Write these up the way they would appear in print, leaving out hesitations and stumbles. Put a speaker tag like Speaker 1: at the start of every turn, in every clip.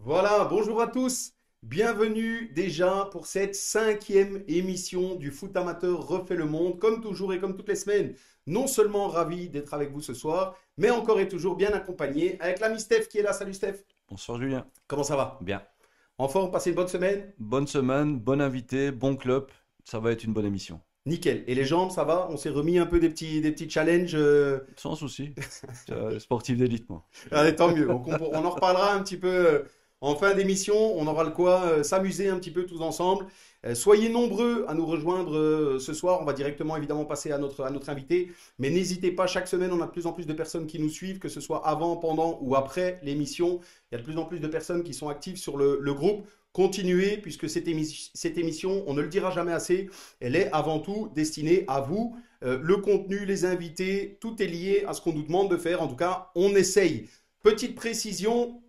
Speaker 1: Voilà, bonjour à tous. Bienvenue déjà pour cette cinquième émission du Foot Amateur refait le monde. Comme toujours et comme toutes les semaines, non seulement ravi d'être avec vous ce soir, mais encore et toujours bien accompagné avec l'ami Steph qui est là. Salut Steph.
Speaker 2: Bonsoir Julien.
Speaker 1: Comment ça va?
Speaker 2: Bien.
Speaker 1: En forme, passez une bonne semaine?
Speaker 2: Bonne semaine, bon invité, bon club. Ça va être une bonne émission.
Speaker 1: Nickel. Et les jambes, ça va? On s'est remis un peu des petits challenges.
Speaker 2: Sans souci. Sportif d'élite, moi.
Speaker 1: Allez, tant mieux. Donc, on en reparlera un petit peu en fin d'émission. On aura le quoi s'amuser un petit peu tous ensemble. Soyez nombreux à nous rejoindre ce soir. On va directement évidemment passer à notre invité. Mais n'hésitez pas, chaque semaine, on a de plus en plus de personnes qui nous suivent, que ce soit avant, pendant ou après l'émission. Il y a de plus en plus de personnes qui sont actives sur le groupe. Continuez, puisque cette émission, on ne le dira jamais assez, elle est avant tout destinée à vous. Le contenu, les invités, tout est lié à ce qu'on nous demande de faire. En tout cas, on essaye. Petite précision,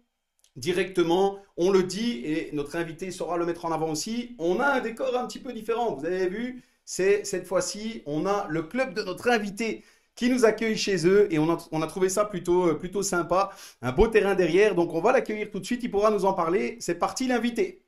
Speaker 1: directement, on le dit, et notre invité saura le mettre en avant aussi, on a un décor un petit peu différent. Vous avez vu, c'est cette fois-ci, on a le club de notre invité qui nous accueille chez eux et on a trouvé ça plutôt sympa. Un beau terrain derrière, donc on va l'accueillir tout de suite, il pourra nous en parler. C'est parti l'invité.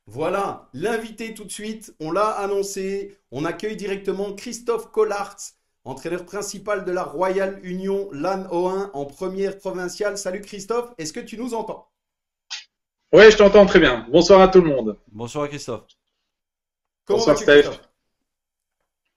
Speaker 1: Voilà, l'invité tout de suite, on l'a annoncé, on accueille directement Christophe Collartz, entraîneur principal de la Royal Union LAN O1 en première provinciale. Salut Christophe, est-ce que tu nous entends?
Speaker 3: Ouais, je t'entends très bien. Bonsoir à tout le monde.
Speaker 2: Bonsoir Christophe.
Speaker 1: Comment
Speaker 3: Bonsoir
Speaker 1: vas-tu
Speaker 3: Steph.
Speaker 1: Christophe?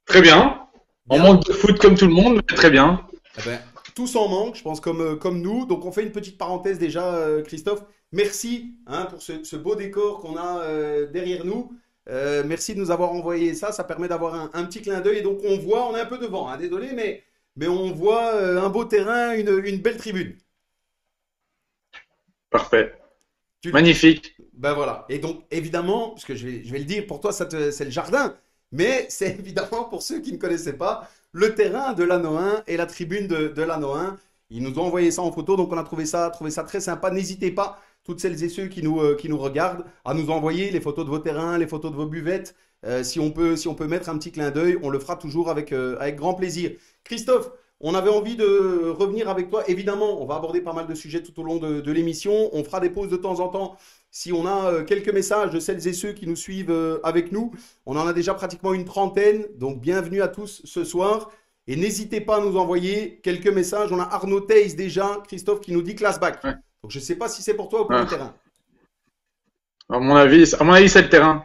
Speaker 3: Très bien. En
Speaker 1: Bien?
Speaker 3: manque de foot comme tout le monde, mais très bien.
Speaker 1: Eh ben, tous en manque, je pense, comme nous. Donc, on fait une petite parenthèse déjà, Christophe. Merci hein, pour ce beau décor qu'on a derrière nous. Merci de nous avoir envoyé ça. Ça permet d'avoir un petit clin d'œil. Et donc, on est un peu devant, hein, désolé, mais on voit un beau terrain, une belle tribune.
Speaker 3: Parfait.
Speaker 1: Tu,
Speaker 3: Magnifique.
Speaker 1: Ben voilà. Et donc, évidemment, parce que je vais le dire, pour toi, c'est le jardin. Mais c'est évidemment, pour ceux qui ne connaissaient pas, le terrain de l'anneau 1 et la tribune de l'anneau 1. Ils nous ont envoyé ça en photo, donc on a trouvé ça très sympa. N'hésitez pas, toutes celles et ceux qui nous regardent, à nous envoyer les photos de vos terrains, les photos de vos buvettes. Si on peut mettre un petit clin d'œil, on le fera toujours avec grand plaisir. Christophe, on avait envie de revenir avec toi. Évidemment, on va aborder pas mal de sujets tout au long de l'émission. On fera des pauses de temps en temps si on a quelques messages de celles et ceux qui nous suivent avec nous. On en a déjà pratiquement une trentaine, donc bienvenue à tous ce soir. Et n'hésitez pas à nous envoyer quelques messages. On a Arnaud Theis déjà, Christophe, qui nous dit classe back.
Speaker 3: Ouais.
Speaker 1: Donc je ne sais pas si c'est pour toi ou pour le
Speaker 3: Ah.
Speaker 1: terrain.
Speaker 3: À mon avis, c'est le terrain.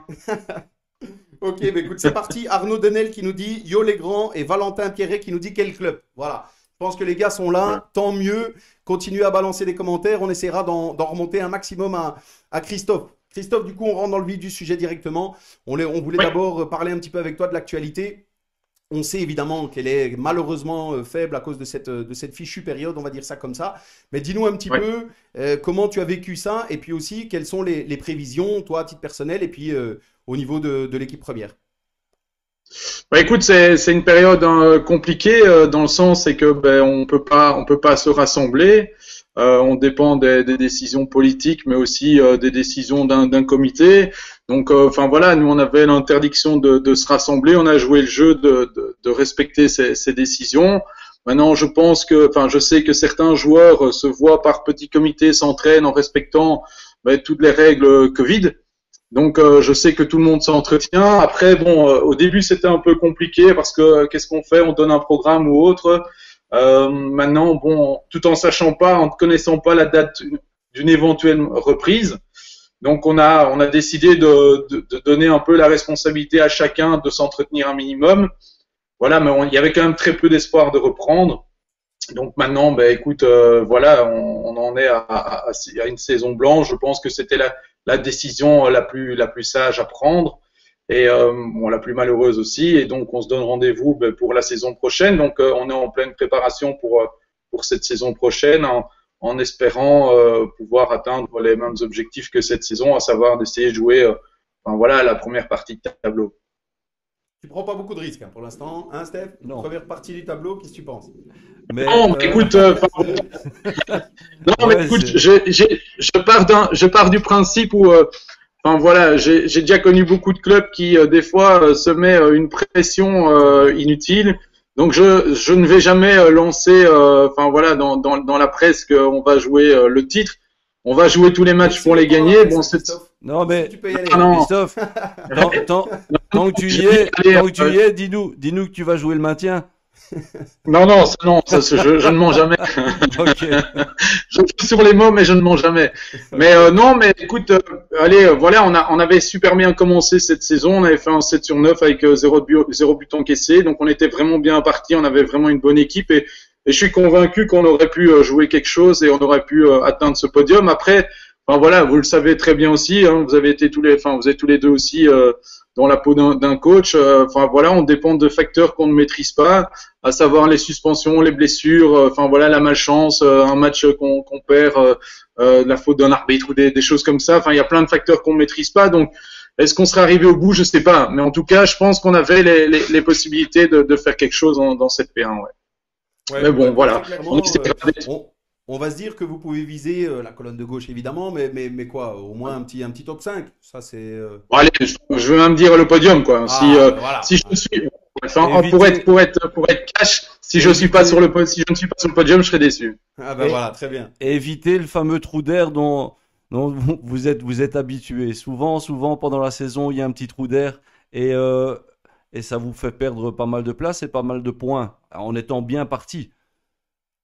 Speaker 1: Ok, bah écoute, c'est parti. Arnaud Denel qui nous dit Yo les grands et Valentin Pierret qui nous dit quel club. Voilà. Je pense que les gars sont
Speaker 3: Ouais.
Speaker 1: là, tant mieux. Continuez à balancer des commentaires. On essaiera d'en remonter un maximum à Christophe. Christophe, du coup, on rentre dans le vif du sujet directement. On voulait
Speaker 3: Oui.
Speaker 1: d'abord parler un petit peu avec toi de l'actualité. On sait évidemment qu'elle est malheureusement faible à cause de cette fichue période, on va dire ça comme ça. Mais dis-nous un petit
Speaker 3: Oui.
Speaker 1: peu comment tu as vécu ça et puis aussi quelles sont les prévisions, toi, à titre personnel, et puis au niveau de l'équipe première.
Speaker 3: Bah, écoute, c'est une période compliquée dans le sens c'est que ben on peut pas se rassembler. On dépend des décisions politiques, mais aussi des décisions d'un comité. Donc, enfin voilà, nous on avait l'interdiction de se rassembler. On a joué le jeu de respecter ces décisions. Maintenant, je pense que, enfin, je sais que certains joueurs se voient par petits comités, s'entraînent en respectant ben, toutes les règles Covid. Donc, je sais que tout le monde s'entretient. Après, bon, au début, c'était un peu compliqué parce que qu'est-ce qu'on fait? On donne un programme ou autre. Maintenant, bon, tout en sachant pas, en ne connaissant pas la date d'une éventuelle reprise, donc on a décidé de donner un peu la responsabilité à chacun de s'entretenir un minimum. Voilà, mais il y avait quand même très peu d'espoir de reprendre. Donc maintenant, ben écoute, voilà, on en est à une saison blanche. Je pense que c'était la décision la plus sage à prendre et bon, la plus malheureuse aussi. Et donc on se donne rendez-vous ben, pour la saison prochaine. Donc on est en pleine préparation pour cette saison prochaine en espérant pouvoir atteindre les mêmes objectifs que cette saison, à savoir d'essayer de jouer enfin, voilà, la première partie de tableau.
Speaker 1: Tu prends pas beaucoup de risques hein, pour l'instant, hein, Steph?
Speaker 2: Non.
Speaker 1: Première partie du tableau, qu'est-ce que tu penses?
Speaker 2: Mais
Speaker 3: Non, mais écoute, non, mais
Speaker 2: ouais,
Speaker 3: écoute,
Speaker 2: c'est
Speaker 3: je pars du principe où enfin voilà, j'ai déjà connu beaucoup de clubs qui des fois se met une pression inutile. Donc je ne vais jamais lancer, enfin voilà, dans la presse qu'on va jouer le titre. On va jouer tous les matchs pour les gagner. Bon,
Speaker 2: non mais
Speaker 1: Tu peux y aller.
Speaker 2: Christophe, tant que tu y es, dis-nous que tu vas jouer le maintien.
Speaker 3: non, je ne mens jamais.
Speaker 2: Ok.
Speaker 3: Je suis sur les mots, mais je ne mens jamais. Mais non, mais écoute, allez, voilà, on avait super bien commencé cette saison. On avait fait un 7 sur 9 avec 0 but encaissé. Donc on était vraiment bien parti. On avait vraiment une bonne équipe et je suis convaincu qu'on aurait pu jouer quelque chose et on aurait pu atteindre ce podium. Après, enfin voilà, vous le savez très bien aussi. Hein, vous êtes tous les deux aussi dans la peau d'un coach. Enfin voilà, on dépend de facteurs qu'on ne maîtrise pas, à savoir les suspensions, les blessures, enfin voilà, la malchance, un match qu'on perd, la faute d'un arbitre ou des choses comme ça. Enfin, il y a plein de facteurs qu'on ne maîtrise pas. Donc, est-ce qu'on serait arrivé au bout? Je sais pas. Mais en tout cas, je pense qu'on avait les possibilités de faire quelque chose dans cette P1. Ouais.
Speaker 1: Ouais,
Speaker 3: Mais bon,
Speaker 1: ouais,
Speaker 3: voilà.
Speaker 1: très
Speaker 3: On
Speaker 1: clairement,
Speaker 3: essaiera d'être-
Speaker 1: on va se dire que vous pouvez viser la colonne de gauche évidemment, mais quoi, au moins un petit top 5. Ça c'est.
Speaker 3: Bon, allez, je veux même dire le podium, quoi.
Speaker 1: Voilà.
Speaker 3: Si je suis, enfin,
Speaker 2: Éviter-
Speaker 3: pour être cash, si je suis pas sur le si je ne suis pas sur le podium, je serai déçu.
Speaker 1: Ah ben
Speaker 2: Et-
Speaker 1: voilà, très bien.
Speaker 2: Et éviter le fameux trou d'air dont vous êtes habitué. Souvent pendant la saison, il y a un petit trou d'air et ça vous fait perdre pas mal de place et pas mal de points en étant bien parti.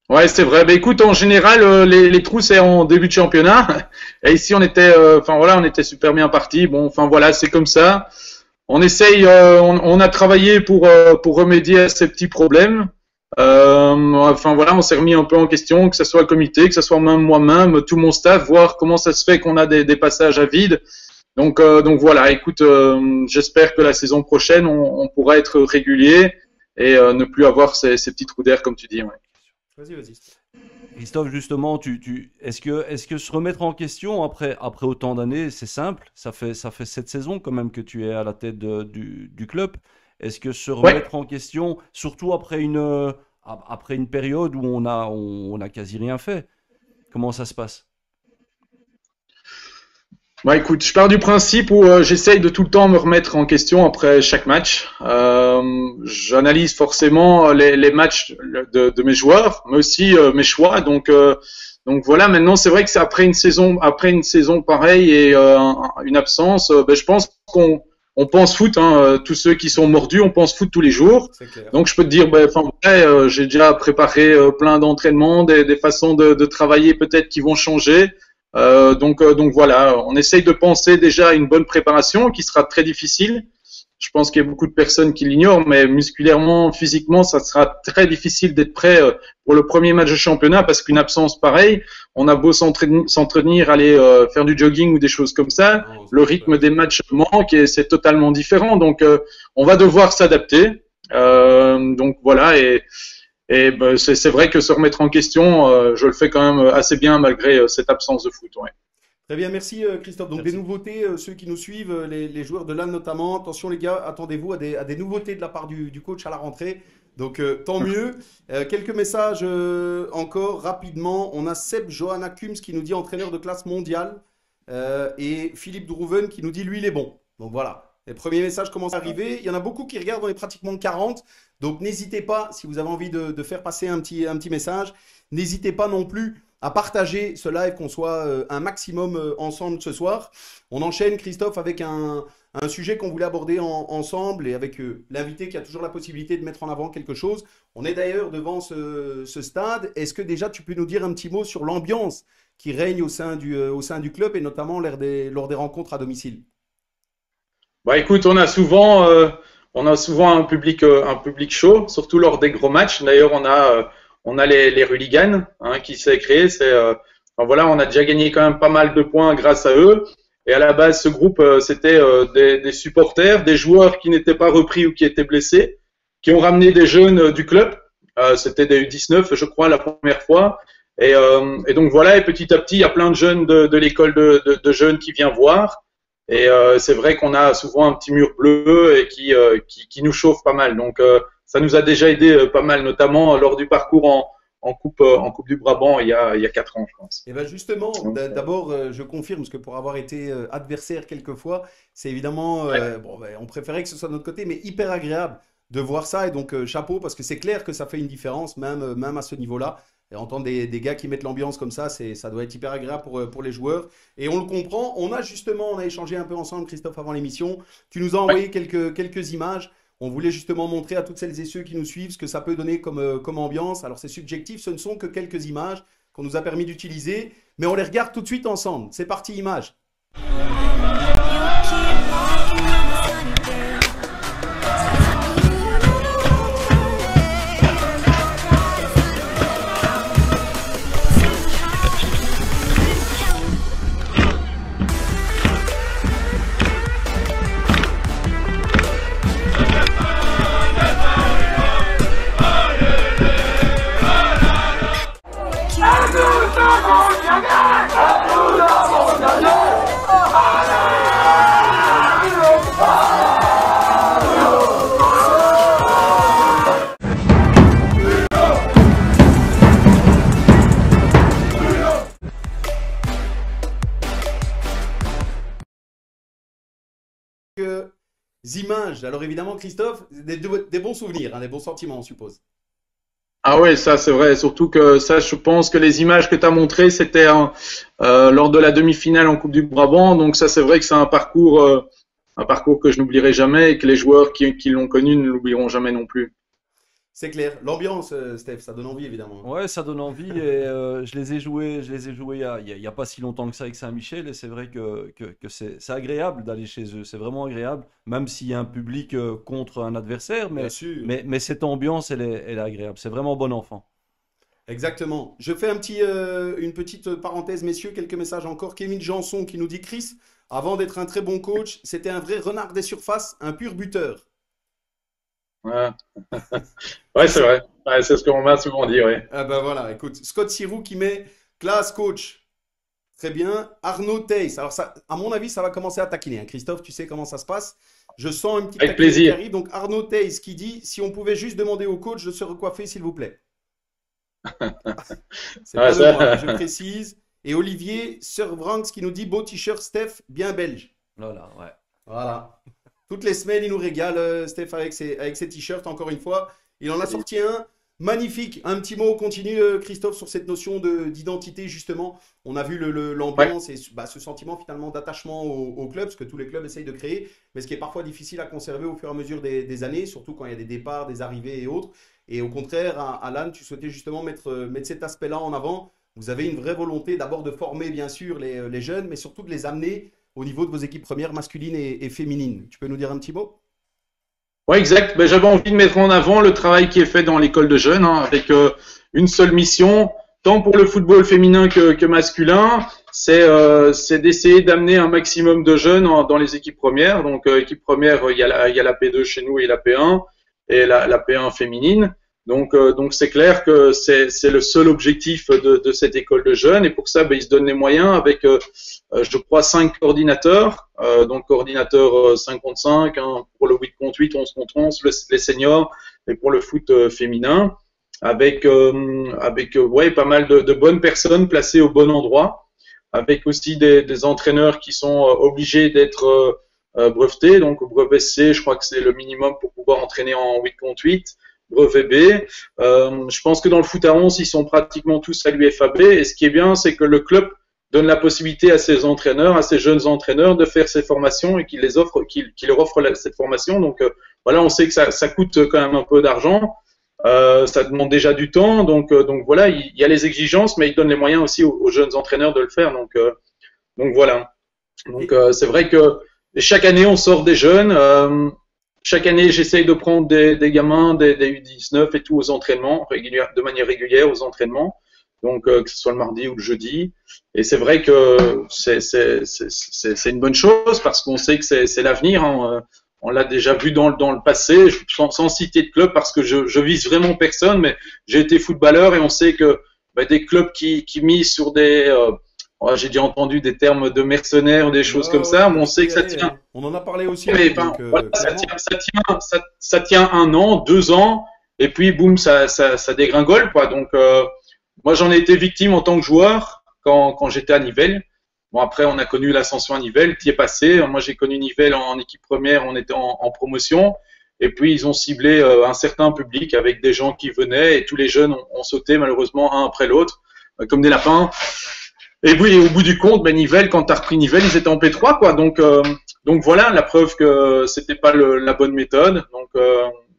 Speaker 3: Ouais, c'est vrai. Ben écoute, en général, les trous c'est en début de championnat. Et ici, enfin voilà, on était super bien parti. Bon, enfin voilà, c'est comme ça. On essaye, on a travaillé pour remédier à ces petits problèmes. Enfin voilà, on s'est remis un peu en question, que ce soit le comité, que ce soit même moi-même, tout mon staff, voir comment ça se fait qu'on a des passages à vide. Donc voilà, écoute, j'espère que la saison prochaine, on pourra être régulier et ne plus avoir ces petits trous d'air comme tu dis. Ouais.
Speaker 1: Vas-y.
Speaker 2: Christophe, justement, est-ce que se remettre en question après autant d'années, c'est simple. Ça fait 7 saisons quand même que tu es à la tête du club. Est-ce que se remettre en question, surtout après une période où on a quasi rien fait, comment ça se passe?
Speaker 3: Bah écoute, je pars du principe où j'essaye de tout le temps me remettre en question après chaque match. J'analyse forcément les matchs de mes joueurs, mais aussi mes choix. Donc voilà. Maintenant, c'est vrai que c'est après une saison pareille et une absence, ben, je pense qu'on pense foot. Hein, tous ceux qui sont mordus, on pense foot tous les jours.
Speaker 1: C'est clair.
Speaker 3: Donc je peux te dire, ben, enfin, ouais, j'ai déjà préparé plein d'entraînements, des façons de travailler peut-être qui vont changer. Donc voilà, on essaye de penser déjà à une bonne préparation qui sera très difficile. Je pense qu'il y a beaucoup de personnes qui l'ignorent, mais musculairement, physiquement, ça sera très difficile d'être prêt pour le premier match de championnat parce qu'une absence pareille, on a beau s'entraîner, aller faire du jogging ou des choses comme ça,
Speaker 1: Non,
Speaker 3: le rythme des matchs manque et c'est totalement différent. Donc on va devoir s'adapter. Donc voilà et ben, c'est vrai que se remettre en question, je le fais quand même assez bien malgré cette absence de foot. Ouais.
Speaker 1: Très bien, merci Christophe. Donc
Speaker 2: Merci.
Speaker 1: des nouveautés, ceux qui nous suivent, les joueurs de LAN notamment. Attention les gars, attendez-vous à des nouveautés de la part du coach à la rentrée. Donc tant mieux. Quelques messages encore rapidement. On a Seb Johanna Kums qui nous dit entraîneur de classe mondiale et Philippe Drouven qui nous dit lui il est bon. Donc voilà. Les premiers messages commencent à arriver. Il y en a beaucoup qui regardent, on est pratiquement 40. Donc n'hésitez pas, si vous avez envie de faire passer un petit message, n'hésitez pas non plus à partager ce live, qu'on soit un maximum ensemble ce soir. On enchaîne, Christophe, avec un sujet qu'on voulait aborder ensemble et avec l'invité qui a toujours la possibilité de mettre en avant quelque chose. On est d'ailleurs devant ce stade. Est-ce que déjà tu peux nous dire un petit mot sur l'ambiance qui règne au sein du club et notamment lors des rencontres à domicile?
Speaker 3: Bah écoute, on a souvent un public chaud, surtout lors des gros matchs. D'ailleurs, on a les hooligans qui s'est créé. Enfin, voilà, on a déjà gagné quand même pas mal de points grâce à eux. Et à la base, ce groupe, c'était des supporters, des joueurs qui n'étaient pas repris ou qui étaient blessés, qui ont ramené des jeunes du club. C'était des U19, je crois, la première fois. Et donc voilà, et petit à petit, il y a plein de jeunes de l'école de jeunes qui viennent voir. Et c'est vrai qu'on a souvent un petit mur bleu et qui nous chauffe pas mal. Donc ça nous a déjà aidé pas mal, notamment lors du parcours en coupe du Brabant il y a 4 ans, je pense.
Speaker 1: Et bien justement,
Speaker 3: Donc,
Speaker 1: d'abord, je confirme, parce que pour avoir été adversaire quelquefois, c'est évidemment, bon, ben, on préférait que ce soit de notre côté, mais hyper agréable de voir ça. Et donc, chapeau, parce que c'est clair que ça fait une différence, même à ce niveau-là. Et entendre des gars qui mettent l'ambiance comme ça doit être hyper agréable pour les joueurs. Et on le comprend. On a échangé un peu ensemble, Christophe, avant l'émission. Tu nous as envoyé quelques images. On voulait justement montrer à toutes celles et ceux qui nous suivent ce que ça peut donner comme ambiance. Alors c'est subjectif, ce ne sont que quelques images qu'on nous a permis d'utiliser, mais on les regarde tout de suite ensemble. C'est parti, images. Images. Alors évidemment, Christophe, des bons souvenirs, hein, des bons sentiments, on suppose.
Speaker 3: Ah ouais, ça c'est vrai. Surtout que ça, je pense que les images que tu as montrées, c'était lors de la demi-finale en Coupe du Brabant. Donc ça, c'est vrai que c'est un parcours que je n'oublierai jamais et que les joueurs qui l'ont connu ne l'oublieront jamais non plus.
Speaker 1: C'est clair. L'ambiance, Steph, ça donne envie, évidemment.
Speaker 2: Ouais, ça donne envie et je les ai joués il y a pas si longtemps que ça avec Saint-Michel et c'est vrai que c'est agréable d'aller chez eux, c'est vraiment agréable, même s'il y a un public contre un adversaire,
Speaker 1: Bien sûr.
Speaker 2: mais cette ambiance, elle est agréable, c'est vraiment bon enfant.
Speaker 1: Exactement. Je fais une petite parenthèse, messieurs, quelques messages encore. Kevin Janson qui nous dit: Chris, avant d'être un très bon coach, c'était un vrai renard des surfaces, un pur buteur.
Speaker 3: Ouais, ouais c'est vrai. Ouais, c'est ce qu'on m'a souvent dit, oui.
Speaker 1: Ah ben voilà, écoute, Scott Sirou qui met classe coach. Très bien. Arnaud Teiss. Alors ça, à mon avis, ça va commencer à taquiner, hein. Christophe, tu sais comment ça se passe. Je sens une petite
Speaker 3: Avec
Speaker 1: taquinerie qui
Speaker 3: plaisir.
Speaker 1: arrive. Donc Arnaud Teiss qui dit: si on pouvait juste demander au coach de se recoiffer, s'il vous plaît. C'est
Speaker 3: Ouais,
Speaker 1: pas de
Speaker 3: ça-
Speaker 1: moi, je précise. Et Olivier Survranks qui nous dit: beau t-shirt, Steph, bien belge.
Speaker 2: Voilà, ouais.
Speaker 1: Voilà. Toutes les semaines, il nous régale, Steph, avec ses t-shirts, encore une fois. Il en a sorti un magnifique. Un petit mot, on continue, Christophe, sur cette notion d'identité, justement. On a vu l'ambiance et ce sentiment, finalement, d'attachement au club, ce que tous les clubs essayent de créer, mais ce qui est parfois difficile à conserver au fur et à mesure des années, surtout quand il y a des départs, des arrivées et autres. Et au contraire, Alan, tu souhaitais justement mettre cet aspect-là en avant. Vous avez une vraie volonté d'abord de former, bien sûr, les jeunes, mais surtout de les amener au niveau de vos équipes premières masculines et féminines. Tu peux nous dire un petit mot?
Speaker 3: Ouais, exact. Ben, j'avais envie de mettre en avant le travail qui est fait dans l'école de jeunes, hein, avec une seule mission, tant pour le football féminin que masculin, c'est d'essayer d'amener un maximum de jeunes dans les équipes premières. Donc, équipe première, il y a la P2 chez nous et la P1 et la P1 féminine. Donc c'est clair que c'est le seul objectif de cette école de jeunes et pour ça, ben, ils se donnent les moyens avec, je crois, 5 coordinateurs, donc coordinateur 5 contre 5, hein, pour le 8 contre 8, 11 contre 11, les seniors et pour le foot féminin, avec ouais, pas mal de bonnes personnes placées au bon endroit, avec aussi des entraîneurs qui sont obligés d'être brevetés, donc brevet C, je crois que c'est le minimum pour pouvoir entraîner en 8 contre 8. Brevet B. Je pense que dans le foot à 11, ils sont pratiquement tous à l'UFAB. Et ce qui est bien, c'est que le club donne la possibilité à ses entraîneurs, à ses jeunes entraîneurs, de faire ces formations et qu'il leur offre cette formation. Donc voilà, on sait que ça coûte quand même un peu d'argent. Ça demande déjà du temps. Donc voilà, il y a les exigences, mais il donne les moyens aussi aux jeunes entraîneurs de le faire. Donc voilà. Donc c'est vrai que chaque année, on sort des jeunes. Chaque année, j'essaye de prendre des gamins, des U19 et tout aux entraînements, de manière régulière aux entraînements, donc que ce soit le mardi ou le jeudi. Et c'est vrai que c'est une bonne chose parce qu'on sait que c'est l'avenir. Hein. On l'a déjà vu dans le passé, sans citer de club parce que je vise vraiment personne, mais j'ai été footballeur et on sait que des clubs qui misent sur des... j'ai déjà entendu des termes de mercenaires ou des choses comme ça, mais on sait que ça tient.
Speaker 1: On en a parlé aussi.
Speaker 3: Mais,
Speaker 1: donc,
Speaker 3: voilà, ça tient 1 an, 2 ans, et puis boum, ça dégringole, quoi. Donc, moi, j'en ai été victime en tant que joueur quand j'étais à Nivelles. Bon, après, on a connu l'ascension à Nivelles, qui est passé. Moi, j'ai connu Nivelles en équipe première, on était en promotion. Et puis, ils ont ciblé un certain public avec des gens qui venaient et tous les jeunes ont sauté malheureusement un après l'autre, comme des lapins. Et puis, au bout du compte, ben, Nivelles, quand tu as repris Nivelles, ils étaient en P3, quoi. Donc voilà, la preuve que c'était pas la bonne méthode. Donc,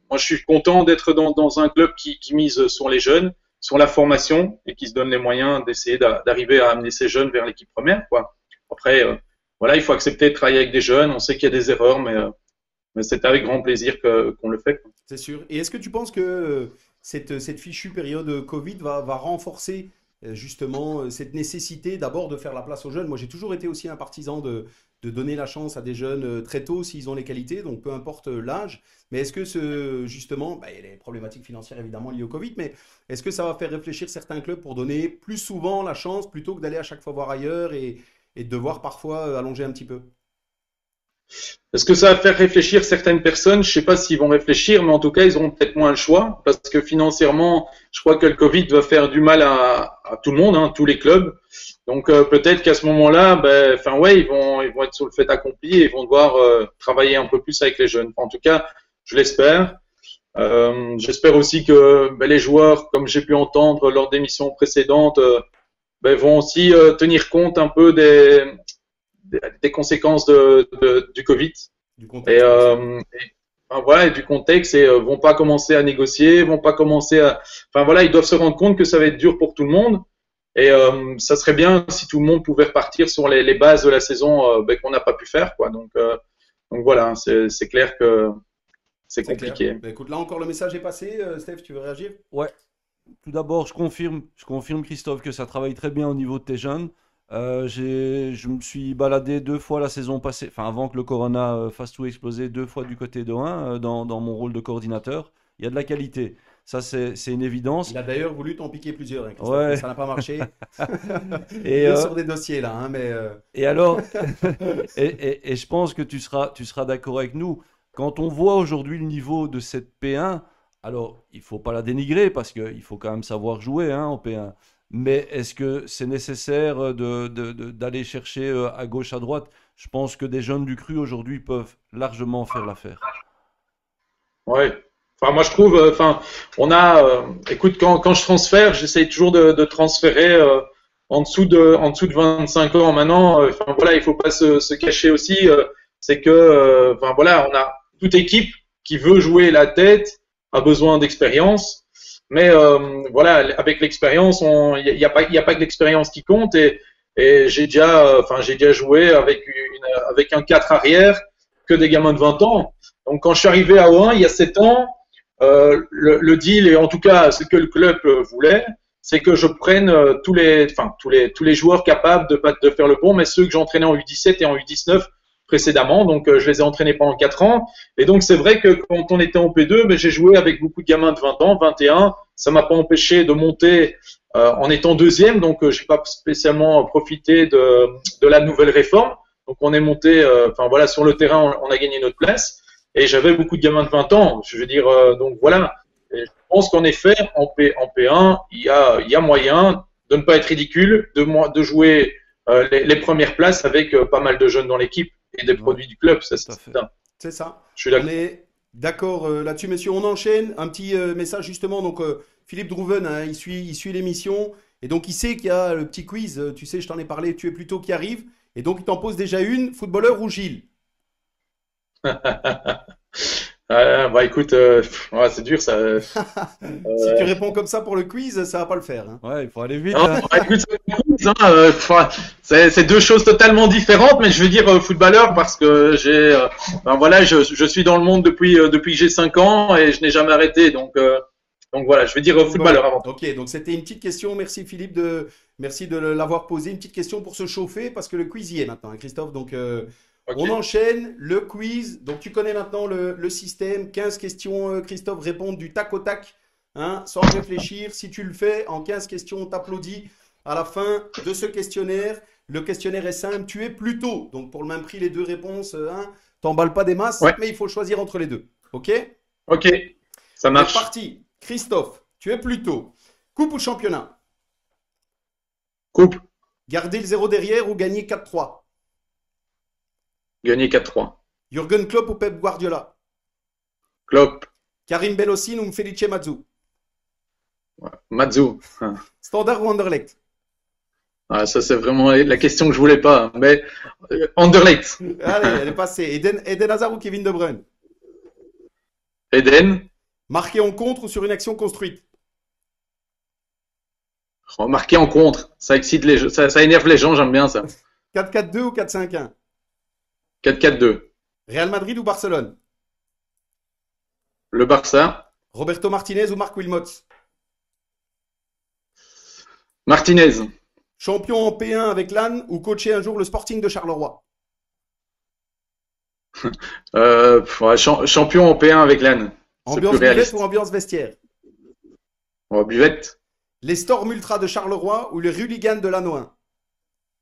Speaker 3: moi, je suis content d'être dans un club qui mise sur les jeunes, sur la formation et qui se donne les moyens d'essayer d'arriver à amener ces jeunes vers l'équipe première, quoi. Après, voilà, il faut accepter de travailler avec des jeunes. On sait qu'il y a des erreurs, mais c'est avec grand plaisir qu'on le fait, quoi.
Speaker 1: C'est sûr. Et est-ce que tu penses que cette fichue période Covid va renforcer justement cette nécessité d'abord de faire la place aux jeunes? Moi, j'ai toujours été aussi un partisan de donner la chance à des jeunes très tôt s'ils ont les qualités, donc peu importe l'âge. Mais est-ce que justement, bah, il y a les problématiques financières évidemment liées au Covid, mais est-ce que ça va faire réfléchir certains clubs pour donner plus souvent la chance plutôt que d'aller à chaque fois voir ailleurs et de devoir parfois allonger un petit peu?
Speaker 3: Est-ce que ça va faire réfléchir certaines personnes? Je sais pas s'ils vont réfléchir, mais en tout cas, ils auront peut-être moins le choix parce que financièrement, je crois que le Covid va faire du mal à tout le monde, hein, tous les clubs. Donc peut-être qu'à ce moment-là, ben, enfin ouais, ils vont être sur le fait accompli et ils vont devoir travailler un peu plus avec les jeunes. Enfin, en tout cas, je l'espère. J'espère aussi que ben, les joueurs, comme j'ai pu entendre lors d'émissions précédentes, ben, vont aussi tenir compte un peu des conséquences du Covid.
Speaker 1: Du
Speaker 3: Et,
Speaker 1: contexte, bien sûr.
Speaker 3: enfin, voilà, et du contexte, et vont pas commencer à négocier, vont pas commencer à. Enfin voilà, ils doivent se rendre compte que ça va être dur pour tout le monde. Et ça serait bien si tout le monde pouvait repartir sur les bases de la saison ben, qu'on n'a pas pu faire, quoi. Donc voilà, c'est clair que c'est
Speaker 1: C'est clair.
Speaker 3: compliqué.
Speaker 1: Bah, écoute, là encore, le message est passé. Steph, tu veux réagir?
Speaker 2: Ouais, tout d'abord, je confirme Christophe que ça travaille très bien au niveau de tes jeunes. Je me suis baladé 2 fois la saison passée, enfin avant que le Corona fasse tout exploser, 2 fois du côté de 1 dans mon rôle de coordinateur. Il y a de la qualité, ça c'est une évidence.
Speaker 1: Il a d'ailleurs voulu t'en piquer plusieurs, hein, Christophe, mais
Speaker 2: Ouais,
Speaker 1: ça n'a pas marché.
Speaker 2: et,
Speaker 1: Il est sur des dossiers là, hein, mais
Speaker 2: et alors, et je pense que tu seras d'accord avec nous. Quand on voit aujourd'hui le niveau de cette P1, alors il faut pas la dénigrer parce qu'il faut quand même savoir jouer hein, en P1. Mais est-ce que c'est nécessaire d'aller chercher à gauche, à droite? Je pense que des jeunes du cru aujourd'hui peuvent largement faire l'affaire.
Speaker 3: Ouais. Enfin, moi je trouve, enfin, écoute, quand je transfère, j'essaye toujours de transférer en dessous de 25 ans maintenant. Enfin voilà, il faut pas se cacher aussi. C'est que, enfin voilà, on a toute équipe qui veut jouer la tête a besoin d'expérience. Mais voilà, avec l'expérience, il y a pas que l'expérience qui compte. Et j'ai déjà joué avec un 4 arrière que des gamins de 20 ans. Donc quand je suis arrivé à O1 il y a 7 ans, le deal et en tout cas ce que le club voulait, c'est que je prenne tous les joueurs capables de faire le bon, mais ceux que j'entraînais en U17 et en U19 précédemment. Donc je les ai entraînés pendant 4 ans. Et donc c'est vrai que quand on était en P2, ben, j'ai joué avec beaucoup de gamins de 20 ans, 21. Ça m'a pas empêché de monter en étant deuxième. Donc j'ai pas spécialement profité de la nouvelle réforme. Donc on est monté, enfin voilà, sur le terrain, on a gagné notre place. Et j'avais beaucoup de gamins de 20 ans. Je veux dire, donc voilà. Et je pense qu'en effet, en P1, il y a moyen de ne pas être ridicule, de jouer les premières places avec pas mal de jeunes dans l'équipe et des
Speaker 2: Ouais,
Speaker 3: produits du club. Ça,
Speaker 2: tout
Speaker 3: c'est
Speaker 2: à fait.
Speaker 3: certain.
Speaker 1: c'est ça.
Speaker 3: Je suis
Speaker 1: On
Speaker 3: d'accord.
Speaker 1: est d'accord là-dessus, messieurs. On enchaîne. Un petit message justement. Donc Philippe Drouven, hein, il suit l'émission et donc il sait qu'il y a le petit quiz. Tu sais, je t'en ai parlé. Tu es plutôt qui arrive et donc il t'en pose déjà une. Footballeur ou Gilles?
Speaker 3: Bah écoute, ouais, c'est dur ça.
Speaker 1: Si tu réponds comme ça pour le quiz, ça va pas le faire, hein.
Speaker 2: Ouais, il faut aller vite,
Speaker 3: Non,
Speaker 2: hein.
Speaker 3: bah, écoute, c'est deux choses totalement différentes, mais je veux dire footballeur parce que ben voilà, je suis dans le monde depuis que j'ai 5 ans et je n'ai jamais arrêté, donc voilà, je veux dire footballeur
Speaker 1: Footballeur.
Speaker 3: avant tout.
Speaker 1: Ok, donc c'était une petite question. Merci Philippe merci de l'avoir posé. Une petite question pour se chauffer parce que le quiz y est maintenant, hein, Christophe. Donc
Speaker 3: Ok.
Speaker 1: on enchaîne le quiz. Donc tu connais maintenant le système. 15 questions, Christophe, répondre du tac au tac, hein, sans réfléchir. Si tu le fais en 15 questions, on t'applaudit à la fin de ce questionnaire. Le questionnaire est simple. Tu es plutôt, donc pour le même prix, les deux réponses, hein, t'emballes pas des masses,
Speaker 3: Ouais.
Speaker 1: mais il faut choisir entre les deux. Ok?
Speaker 3: Ok, ça
Speaker 1: On est
Speaker 3: marche.
Speaker 1: parti. Christophe, tu es plutôt coupe ou championnat?
Speaker 3: Coupe,
Speaker 1: Garder le 0 derrière ou gagner 4-3?
Speaker 3: gagné 4-3.
Speaker 1: Jürgen Klopp ou Pep Guardiola?
Speaker 3: Klopp,
Speaker 1: Karim Belhossin ou Felice Mazou?
Speaker 3: Mazou.
Speaker 1: Standard ou Anderlecht?
Speaker 3: Ah, ça, c'est vraiment la question que je voulais pas. Mais Anderlecht,
Speaker 1: Allez, elle est passée. Eden Hazard ou Kevin De Bruyne?
Speaker 3: Eden,
Speaker 1: Marqué en contre ou sur une action construite?
Speaker 3: marqué en contre. Ça excite les gens, ça énerve les gens, j'aime bien ça.
Speaker 1: 4-4-2 ou 4-5-1?
Speaker 3: 4-4-2.
Speaker 1: Real Madrid ou Barcelone?
Speaker 3: Le Barça,
Speaker 1: Roberto Martinez ou Marc Wilmots?
Speaker 3: Martinez,
Speaker 1: Champion en P1 avec l'Anne ou coacher un jour le Sporting de Charleroi?
Speaker 3: champion en P1 avec l'Anne. C'est plus
Speaker 1: Ambiance buvette
Speaker 3: réaliste.
Speaker 1: ou ambiance vestiaire?
Speaker 3: Buvette,
Speaker 1: Les Storm Ultra de Charleroi ou les Hooligans de Lannoy?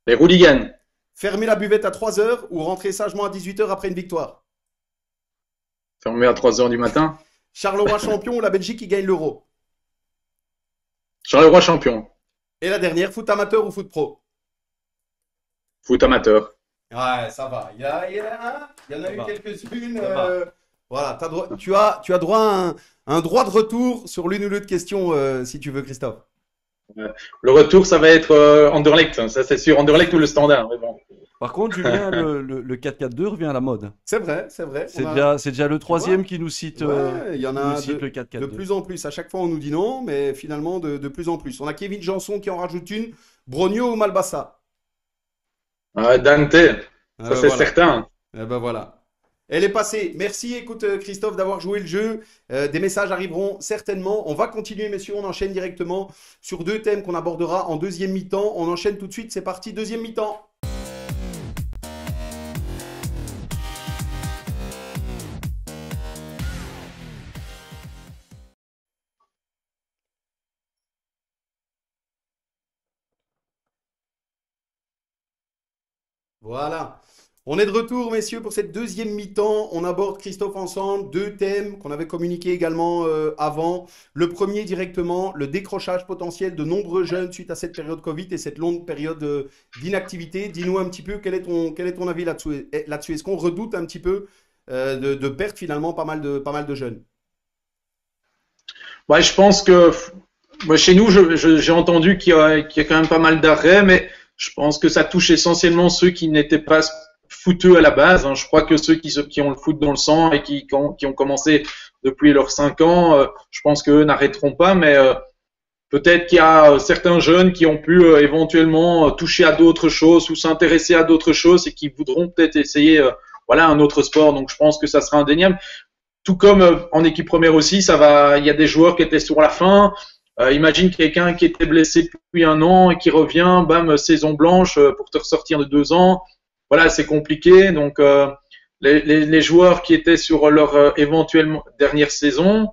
Speaker 3: les Hooligans,
Speaker 1: Fermer la buvette à 3h ou rentrer sagement à 18h après une victoire?
Speaker 3: fermé à 3 heures du matin.
Speaker 1: Charleroi champion ou la Belgique qui gagne l'Euro?
Speaker 3: Charleroi champion,
Speaker 1: Et la dernière, foot amateur ou foot pro?
Speaker 3: foot amateur.
Speaker 1: Ouais, ça va. Il y en a
Speaker 2: Ça
Speaker 1: eu
Speaker 2: va.
Speaker 1: quelques-unes.
Speaker 2: Ça va.
Speaker 1: Voilà, tu as droit à un droit de retour sur l'une ou l'autre question si tu veux, Christophe.
Speaker 3: Le retour, ça va être Anderlecht, ça c'est sûr. Anderlecht ou le Standard. Mais bon.
Speaker 2: Par contre, Julien, le 4-4-2 revient à la mode.
Speaker 1: C'est vrai, c'est vrai.
Speaker 2: C'est déjà le troisième qui nous cite,
Speaker 1: Ouais, il y en
Speaker 2: qui
Speaker 1: a
Speaker 2: nous cite le
Speaker 1: de
Speaker 2: 4-4-2.
Speaker 1: plus en plus. À chaque fois, on nous dit non, mais finalement, de plus en plus. On a Kevin Janson qui en rajoute une. Brogno ou Malbassa?
Speaker 3: Dante, ça c'est
Speaker 1: Voilà.
Speaker 3: certain.
Speaker 1: Eh ben voilà. Elle est passée. Merci, écoute Christophe, d'avoir joué le jeu. Des messages arriveront certainement. On va continuer, messieurs. On enchaîne directement sur deux thèmes qu'on abordera en deuxième mi-temps. On enchaîne tout de suite. C'est parti, deuxième mi-temps. Voilà. On est de retour, messieurs, pour cette deuxième mi-temps. On aborde, Christophe, ensemble deux thèmes qu'on avait communiqués également avant. Le premier, directement, le décrochage potentiel de nombreux jeunes suite à cette période Covid et cette longue période d'inactivité. Dis-nous un petit peu quel est ton avis là-dessus. Est-ce qu'on redoute un petit peu de perdre finalement pas mal de jeunes?
Speaker 3: Ouais, je pense que moi, chez nous, j'ai entendu qu'il y a quand même pas mal d'arrêts, mais je pense que ça touche essentiellement ceux qui n'étaient pas footeux à la base. Je crois que ceux qui ont le foot dans le sang et qui ont commencé depuis leurs 5 ans, je pense qu'eux n'arrêteront pas, mais peut-être qu'il y a certains jeunes qui ont pu éventuellement toucher à d'autres choses ou s'intéresser à d'autres choses et qui voudront peut-être essayer voilà, un autre sport. Donc je pense que ça sera indéniable. Tout comme en équipe première aussi, il y a des joueurs qui étaient sur la fin. Imagine quelqu'un qui était blessé depuis 1 an et qui revient, bam, saison blanche pour te ressortir de 2 ans. Voilà, c'est compliqué. Donc, les joueurs qui étaient sur leur éventuelle dernière saison,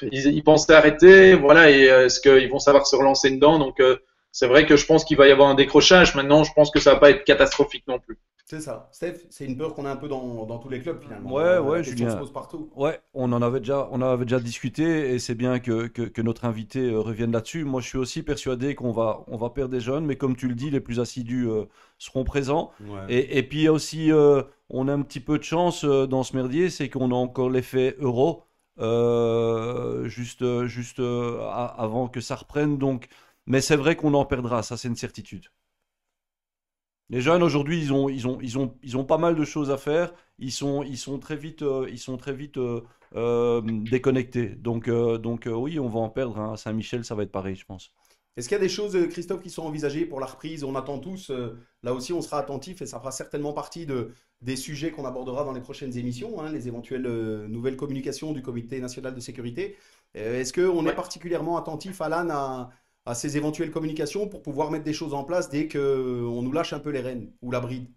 Speaker 3: ils pensaient arrêter. Voilà, et est-ce qu'ils vont savoir se relancer dedans? Donc, c'est vrai que je pense qu'il va y avoir un décrochage. Maintenant, je pense que ça va pas être catastrophique non plus.
Speaker 1: C'est ça. Steph, c'est une peur qu'on a un peu dans tous les clubs finalement.
Speaker 2: Ouais,
Speaker 1: La question
Speaker 2: Julien.
Speaker 1: se pose partout.
Speaker 2: Ouais, on en avait déjà discuté et c'est bien que notre invité revienne là-dessus. Moi, je suis aussi persuadé qu'on va perdre des jeunes, mais comme tu le dis, les plus assidus seront présents.
Speaker 1: Ouais.
Speaker 2: Et puis, il y a aussi, on a un petit peu de chance dans ce merdier, c'est qu'on a encore l'effet euro juste avant que ça reprenne. Donc, mais c'est vrai qu'on en perdra, ça c'est une certitude. Les jeunes aujourd'hui, ils ont pas mal de choses à faire. Ils sont très vite, déconnectés. Donc oui, on va en perdre. Hein. Saint-Michel, ça va être pareil, je pense.
Speaker 1: Est-ce qu'il y a des choses, Christophe, qui sont envisagées pour la reprise? On attend tous, là aussi on sera attentifs et ça fera certainement partie des sujets qu'on abordera dans les prochaines émissions, hein, les éventuelles nouvelles communications du Comité national de sécurité. Est-ce qu'on est particulièrement attentif, Alan, à ces éventuelles communications pour pouvoir mettre des choses en place dès qu'on nous lâche un peu les rênes ou la bride?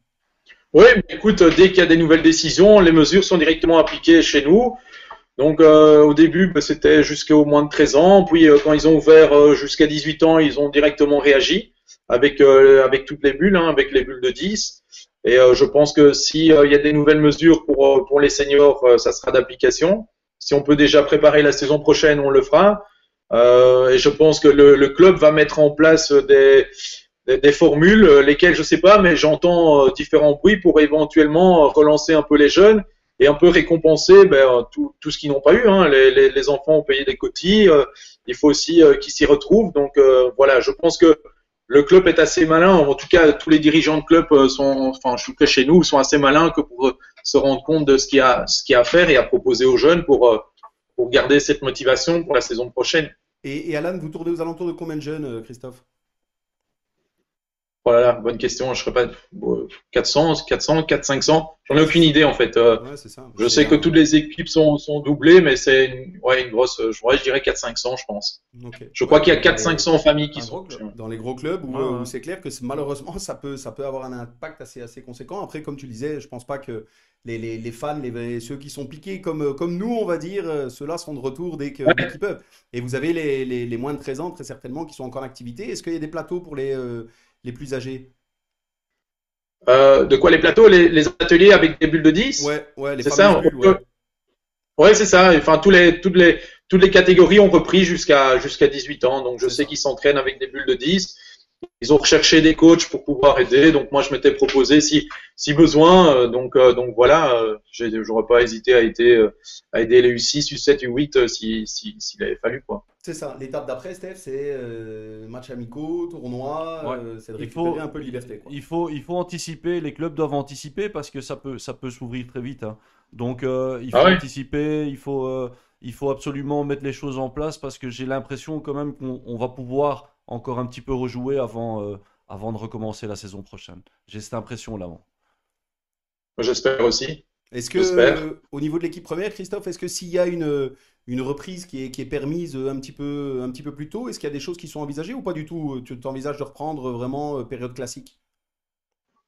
Speaker 3: Oui, écoute, dès qu'il y a des nouvelles décisions, les mesures sont directement appliquées chez nous. Donc au début, c'était jusqu'au moins de 13 ans. Puis quand ils ont ouvert jusqu'à 18 ans, ils ont directement réagi avec toutes les bulles, hein, avec les bulles de 10. Et je pense que s'il y a des nouvelles mesures pour les seniors, ça sera d'application. Si on peut déjà préparer la saison prochaine, on le fera. Et je pense que le club va mettre en place des formules, lesquelles je sais pas, mais j'entends différents bruits pour éventuellement relancer un peu les jeunes et un peu récompenser tout ce qu'ils n'ont pas eu. Hein. Les enfants ont payé des cotilles, il faut aussi qu'ils s'y retrouvent. Donc voilà, je pense que le club est assez malin. En tout cas, tous les dirigeants de club enfin, je suis près chez nous, sont assez malins que pour se rendre compte de ce qu'il y a à faire et à proposer aux jeunes pour garder cette motivation pour la saison prochaine.
Speaker 1: Et Alan, vous tournez aux alentours de combien de jeunes, Christophe?
Speaker 3: Voilà, bonne question. Je serais pas 400, 500. J'en ai aucune idée en fait.
Speaker 1: Ouais, c'est ça.
Speaker 3: Je sais que toutes les équipes sont doublées, mais c'est une grosse. Je dirais 400-500, je pense.
Speaker 1: Ok.
Speaker 3: Je crois
Speaker 1: Ouais,
Speaker 3: qu'il y a
Speaker 1: dans
Speaker 3: 400-500 familles qui
Speaker 1: un
Speaker 3: sont
Speaker 1: gros
Speaker 3: touchées.
Speaker 1: club. Dans les gros clubs où,
Speaker 2: Ouais, ouais.
Speaker 1: où c'est clair que malheureusement ça peut avoir un impact assez conséquent. Après, comme tu disais, je pense pas que les fans, ceux qui sont piqués comme nous, on va dire, ceux-là seront de retour dès qu'ils peuvent. Et vous avez les moins de 13 ans, très certainement, qui sont encore en activité. Est-ce qu'il y a des plateaux pour les plus âgés?
Speaker 3: De quoi les plateaux, les ateliers avec des bulles de 10?
Speaker 1: Ouais, les
Speaker 3: C'est
Speaker 1: fameuses
Speaker 3: ça?
Speaker 1: bulles, ouais.
Speaker 3: Ouais, c'est ça. Enfin, toutes les catégories ont repris jusqu'à 18 ans. Donc, je
Speaker 1: C'est
Speaker 3: sais
Speaker 1: ça.
Speaker 3: qu'ils s'entraînent avec des bulles de 10. Ils ont recherché des coachs pour pouvoir aider. Donc, moi, je m'étais proposé si besoin. Donc voilà, j'aurais pas hésité à aider les U6, U7, U8 s'il avait fallu, quoi.
Speaker 1: C'est ça. L'étape d'après, Steph, c'est match amicaux, tournoi,
Speaker 2: Ouais.
Speaker 1: c'est de
Speaker 2: Il
Speaker 1: récupérer
Speaker 2: faut,
Speaker 1: un peu de liberté, quoi.
Speaker 2: il faut anticiper, les clubs doivent anticiper parce que ça peut s'ouvrir très vite, hein. Donc il
Speaker 3: Ah
Speaker 2: faut
Speaker 3: ouais?
Speaker 2: anticiper, il faut absolument mettre les choses en place parce que j'ai l'impression quand même qu'on va pouvoir encore un petit peu rejouer avant de recommencer la saison prochaine. J'ai cette impression-là, moi.
Speaker 3: J'espère aussi.
Speaker 1: Est-ce que,
Speaker 3: J'espère.
Speaker 1: au niveau de l'équipe première, Christophe, est-ce que s'il y a une reprise qui est permise un petit peu plus tôt, est-ce qu'il y a des choses qui sont envisagées ou pas du tout? Tu t'envisages de reprendre vraiment période classique?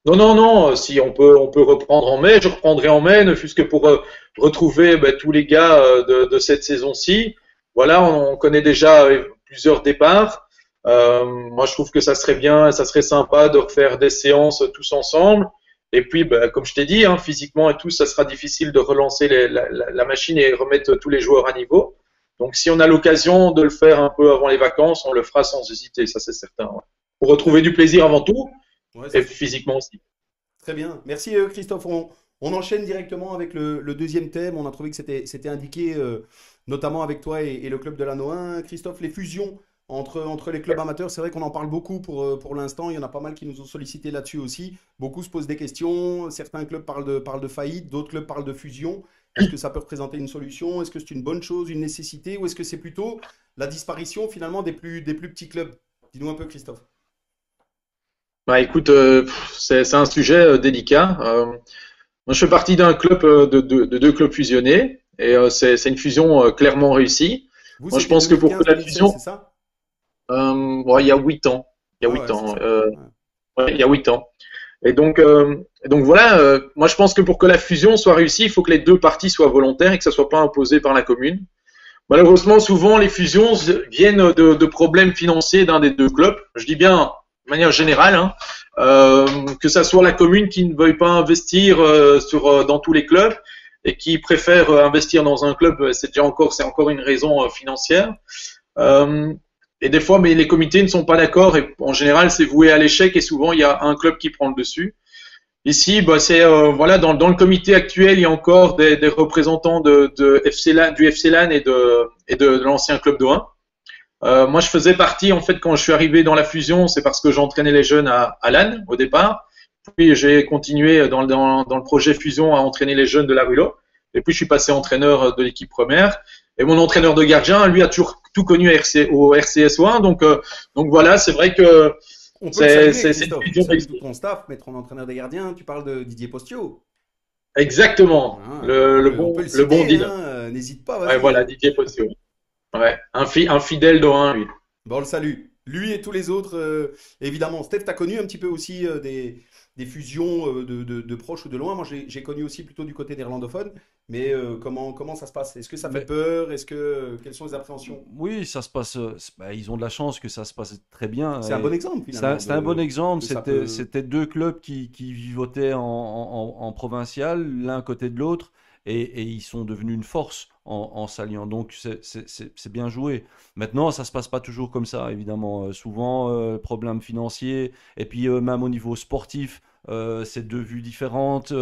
Speaker 3: Non, non, non. Si on peut reprendre en mai, je reprendrai en mai, ne fût-ce que pour retrouver tous les gars de cette saison-ci. Voilà, on connaît déjà plusieurs départs. Moi, je trouve que ça serait bien, ça serait sympa de refaire des séances tous ensemble. Et puis, comme je t'ai dit, hein, physiquement et tout, ça sera difficile de relancer la machine et remettre tous les joueurs à niveau. Donc, si on a l'occasion de le faire un peu avant les vacances, on le fera sans hésiter, ça c'est certain. Ouais. Pour
Speaker 1: Très,
Speaker 3: retrouver du plaisir avant tout
Speaker 1: ouais, c'est
Speaker 3: et
Speaker 1: sûr.
Speaker 3: physiquement aussi.
Speaker 1: Très bien. Merci Christophe. On enchaîne directement avec le deuxième thème. On a trouvé que c'était indiqué, notamment avec toi et le club de la No1. Christophe, les fusions entre les clubs amateurs, c'est vrai qu'on en parle beaucoup pour l'instant. Il y en a pas mal qui nous ont sollicité là-dessus aussi. Beaucoup se posent des questions. Certains clubs parlent de faillite, d'autres clubs parlent de fusion. Est-ce que ça peut représenter une solution? Est-ce que c'est une bonne chose, une nécessité? Ou est-ce que c'est plutôt la disparition finalement des plus petits clubs? Dis-nous un peu, Christophe.
Speaker 3: Bah écoute, c'est un sujet délicat. Moi, je fais partie d'un club de deux clubs fusionnés et c'est une fusion clairement réussie.
Speaker 1: Vous,
Speaker 3: Moi, je
Speaker 1: c'était
Speaker 3: pense que pour que la
Speaker 1: 2015-2016,
Speaker 3: fusion,
Speaker 1: c'est ça?
Speaker 3: il y a 8 ans, il y a
Speaker 1: Ah
Speaker 3: huit
Speaker 1: ouais, c'est
Speaker 3: ans,
Speaker 1: ça. Ouais.
Speaker 3: ouais, il y a 8 ans. Et donc voilà, moi je pense que pour que la fusion soit réussie, il faut que les deux parties soient volontaires et que ça soit pas imposé par la commune. Malheureusement, souvent les fusions viennent de problèmes financiers d'un des deux clubs. Je dis bien de manière générale, hein, que ça soit la commune qui ne veuille pas investir dans tous les clubs et qui préfère investir dans un club, c'est encore une raison financière. Euh, et des fois, mais les comités ne sont pas d'accord et en général, c'est voué à l'échec et souvent il y a un club qui prend le dessus. Ici, c'est voilà, dans le comité actuel, il y a encore des représentants de FC LAN, du FC LAN et de l'ancien club de 1. Moi, je faisais partie, en fait, quand je suis arrivé dans la fusion, c'est parce que j'entraînais les jeunes à LAN au départ. Puis j'ai continué dans le projet fusion à entraîner les jeunes de la Rulo. Et puis je suis passé entraîneur de l'équipe première. Et mon entraîneur de gardien, lui, a toujours tout connu au RCSO1. Donc voilà, c'est vrai que
Speaker 1: On peut le saluer,
Speaker 3: c'est une
Speaker 1: Christophe. Tu
Speaker 3: fusion
Speaker 1: salues tout
Speaker 3: réussie.
Speaker 1: ton staff, mais ton entraîneur des gardiens, tu parles de Didier Postio.
Speaker 3: Exactement,
Speaker 1: Hein, on peut le
Speaker 3: le bon
Speaker 1: citer,
Speaker 3: deal.
Speaker 1: hein, n'hésite pas,
Speaker 3: Ouais,
Speaker 1: vas-y,
Speaker 3: voilà,
Speaker 1: hein.
Speaker 3: Didier Postio. Ouais, un fidèle de 1, lui.
Speaker 1: Bon, on le salue. Lui et tous les autres, évidemment. Steph, tu as connu un petit peu aussi des fusions de proches ou de loin. Moi, j'ai connu aussi plutôt du côté néerlandophone. Mais comment ça se passe? Est-ce que ça fait
Speaker 2: Mais
Speaker 1: peur? Quelles sont les appréhensions?
Speaker 2: oui, ça se passe. Ils ont de la chance que ça se passe très bien.
Speaker 1: C'est un bon exemple finalement
Speaker 2: C'est un bon exemple.
Speaker 1: que ça peut.
Speaker 2: C'était deux clubs qui vivotaient en provincial, l'un à côté de l'autre. et ils sont devenus une force en s'alliant. Donc c'est bien joué. Maintenant, ça se passe pas toujours comme ça, évidemment. Souvent, problèmes financiers, et puis même au niveau sportif, c'est deux vues différentes.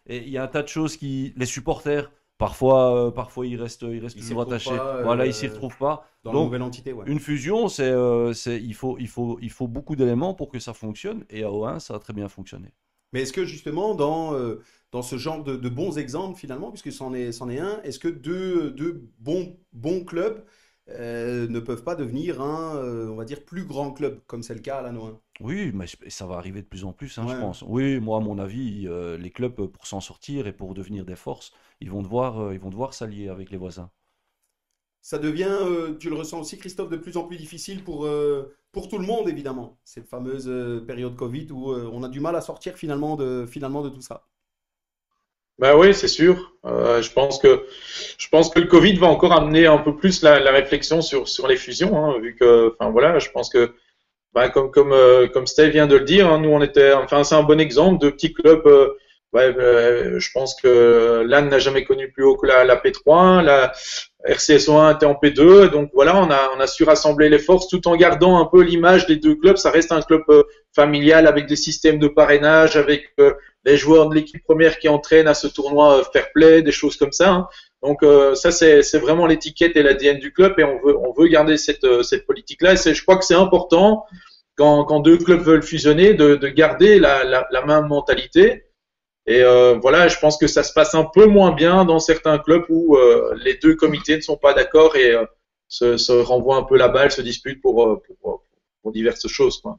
Speaker 2: Et il y a un tas de choses les supporters, parfois ils restent toujours attachés. Voilà, ils s'y retrouvent pas.
Speaker 1: Dans la
Speaker 2: Donc,
Speaker 1: nouvelle entité, ouais.
Speaker 2: une fusion, il faut beaucoup d'éléments pour que ça fonctionne. Et à O1, ça a très bien fonctionné.
Speaker 1: Mais est-ce que justement, dans ce genre de bons exemples, finalement, puisque c'en est un, est-ce que deux bons clubs ne peuvent pas devenir on va dire, plus grand club, comme c'est le cas à la Nohain?
Speaker 2: Oui, mais ça va arriver de plus en plus, hein, je
Speaker 1: Ouais.
Speaker 2: pense. Oui, moi, à mon avis, les clubs, pour s'en sortir et pour devenir des forces, ils vont devoir s'allier avec les voisins.
Speaker 1: Ça devient, tu le ressens aussi, Christophe, de plus en plus difficile pour tout le monde, évidemment. Cette fameuse période Covid où on a du mal à sortir finalement de tout ça.
Speaker 3: Bah oui, c'est sûr. Je pense que le Covid va encore amener un peu plus la réflexion sur les fusions, hein, vu que, enfin voilà, je pense que bah, comme Steve vient de le dire, hein, nous on était, enfin c'est un bon exemple de petits clubs. Ouais, je pense que l'Anne n'a jamais connu plus haut que la P3, la RCSO1 était en P2, donc voilà, on a su rassembler les forces tout en gardant un peu l'image des deux clubs. Ça reste un club familial avec des systèmes de parrainage, avec les joueurs de l'équipe première qui entraînent à ce tournoi fair play, des choses comme ça, hein. Donc ça c'est vraiment l'étiquette et l'ADN du club et on veut garder cette politique-là. Et je crois que c'est important quand deux clubs veulent fusionner de garder la même mentalité. Et voilà, je pense que ça se passe un peu moins bien dans certains clubs où les deux comités ne sont pas d'accord et se renvoient un peu la balle, se disputent pour diverses choses, quoi.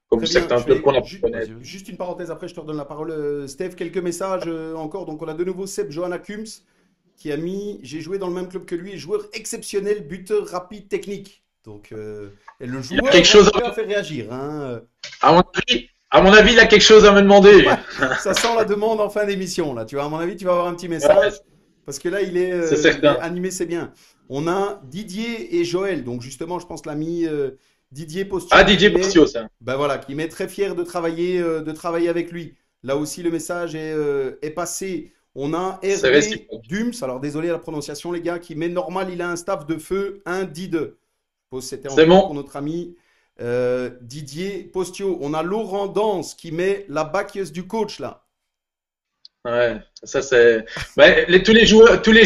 Speaker 3: Comme
Speaker 1: Très bien.
Speaker 3: certains clubs qu'on a pu
Speaker 2: Vas-y,
Speaker 3: connaître.
Speaker 2: vas-y.
Speaker 1: Juste une parenthèse, après je te redonne la parole. Steph, quelques messages encore. Donc on a de nouveau Seb Johanna Kums qui a mis: j'ai joué dans le même club que lui, joueur exceptionnel, buteur rapide, technique. Donc, et le
Speaker 3: Il a
Speaker 1: joueur
Speaker 3: quelque chose
Speaker 1: a fait réagir, hein.
Speaker 3: À mon avis, il a quelque chose à me demander.
Speaker 1: Ouais, ça sent la demande en fin d'émission, là. Tu vois, à mon avis, tu vas avoir un petit
Speaker 3: Ouais,
Speaker 1: message. Parce que là,
Speaker 3: c'est
Speaker 1: il est
Speaker 3: certain.
Speaker 1: animé, c'est bien. On a Didier et Joël. Donc, justement, je pense l'ami Didier Postio
Speaker 3: Ah, Didier Postio, ça.
Speaker 1: ben voilà, qui m'est très fier de travailler avec lui. Là aussi, le message est passé. On a
Speaker 3: C'est
Speaker 1: Hervé
Speaker 3: réciproque.
Speaker 1: Dums, alors désolé à la prononciation, les gars, qui met normal, il a un staff de feu, un D2. Je suppose que c'était
Speaker 3: C'est
Speaker 1: encore
Speaker 3: bon.
Speaker 1: pour notre ami Didier Postio. On a Laurent Dance qui met la baccheuse du coach là.
Speaker 3: Ouais, ça c'est. Ouais, tous les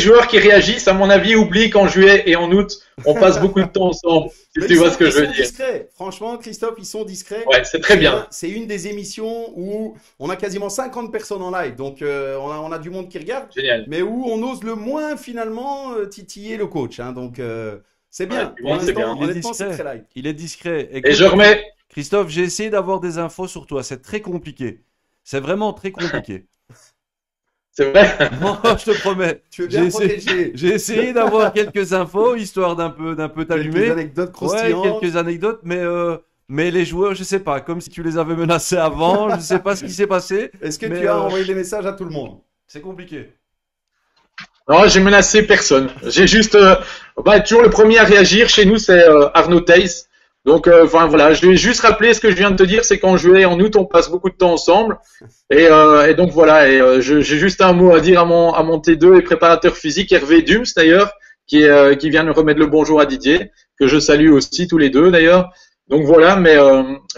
Speaker 3: joueurs qui réagissent, à mon avis, oublient qu'en juillet et en août, on passe beaucoup de temps ensemble. Si
Speaker 1: Mais
Speaker 3: tu vois ce que
Speaker 1: ils
Speaker 3: je veux
Speaker 1: sont
Speaker 3: dire.
Speaker 1: discrets. Franchement, Christophe, ils sont discrets.
Speaker 3: Ouais, c'est très bien.
Speaker 1: C'est une des émissions où on a quasiment 50 personnes en live. Donc, on a du monde qui regarde,
Speaker 3: Génial.
Speaker 1: mais où on ose le moins finalement titiller le coach, hein. Donc, c'est
Speaker 3: Ouais,
Speaker 1: bien.
Speaker 3: puis
Speaker 1: Pour
Speaker 3: moi, c'est
Speaker 1: l'instant,
Speaker 3: bien.
Speaker 2: Il est
Speaker 1: honnêtement, c'est
Speaker 2: discret.
Speaker 1: très live.
Speaker 2: Il est discret.
Speaker 3: Et
Speaker 2: Écoute,
Speaker 3: je remets.
Speaker 2: Christophe, j'ai essayé d'avoir des infos sur toi. C'est très compliqué. C'est vraiment très compliqué.
Speaker 3: C'est vrai.
Speaker 2: Non, je te promets.
Speaker 1: Tu veux bien
Speaker 2: J'ai essayé,
Speaker 1: protéger
Speaker 2: j'ai essayé d'avoir quelques infos, histoire d'un peu
Speaker 1: quelques
Speaker 2: t'allumer.
Speaker 1: anecdotes
Speaker 2: Ouais,
Speaker 1: croustillantes.
Speaker 2: quelques anecdotes, mais les joueurs, je sais pas, comme si tu les avais menacés avant, je sais pas ce qui s'est passé,
Speaker 1: Est-ce que
Speaker 2: mais
Speaker 1: tu as envoyé des messages à tout le monde?
Speaker 2: c'est compliqué.
Speaker 3: Non, j'ai menacé personne. J'ai juste, toujours le premier à réagir chez nous, c'est Arnaud Theis. Donc, enfin voilà, je lui ai juste rappelé ce que je viens de te dire, c'est qu'en juillet et en août, on passe beaucoup de temps ensemble. Et donc voilà, j'ai juste un mot à dire à mon T2 et préparateur physique, Hervé Dums d'ailleurs, qui vient nous remettre le bonjour à Didier, que je salue aussi tous les deux d'ailleurs. Donc voilà, mais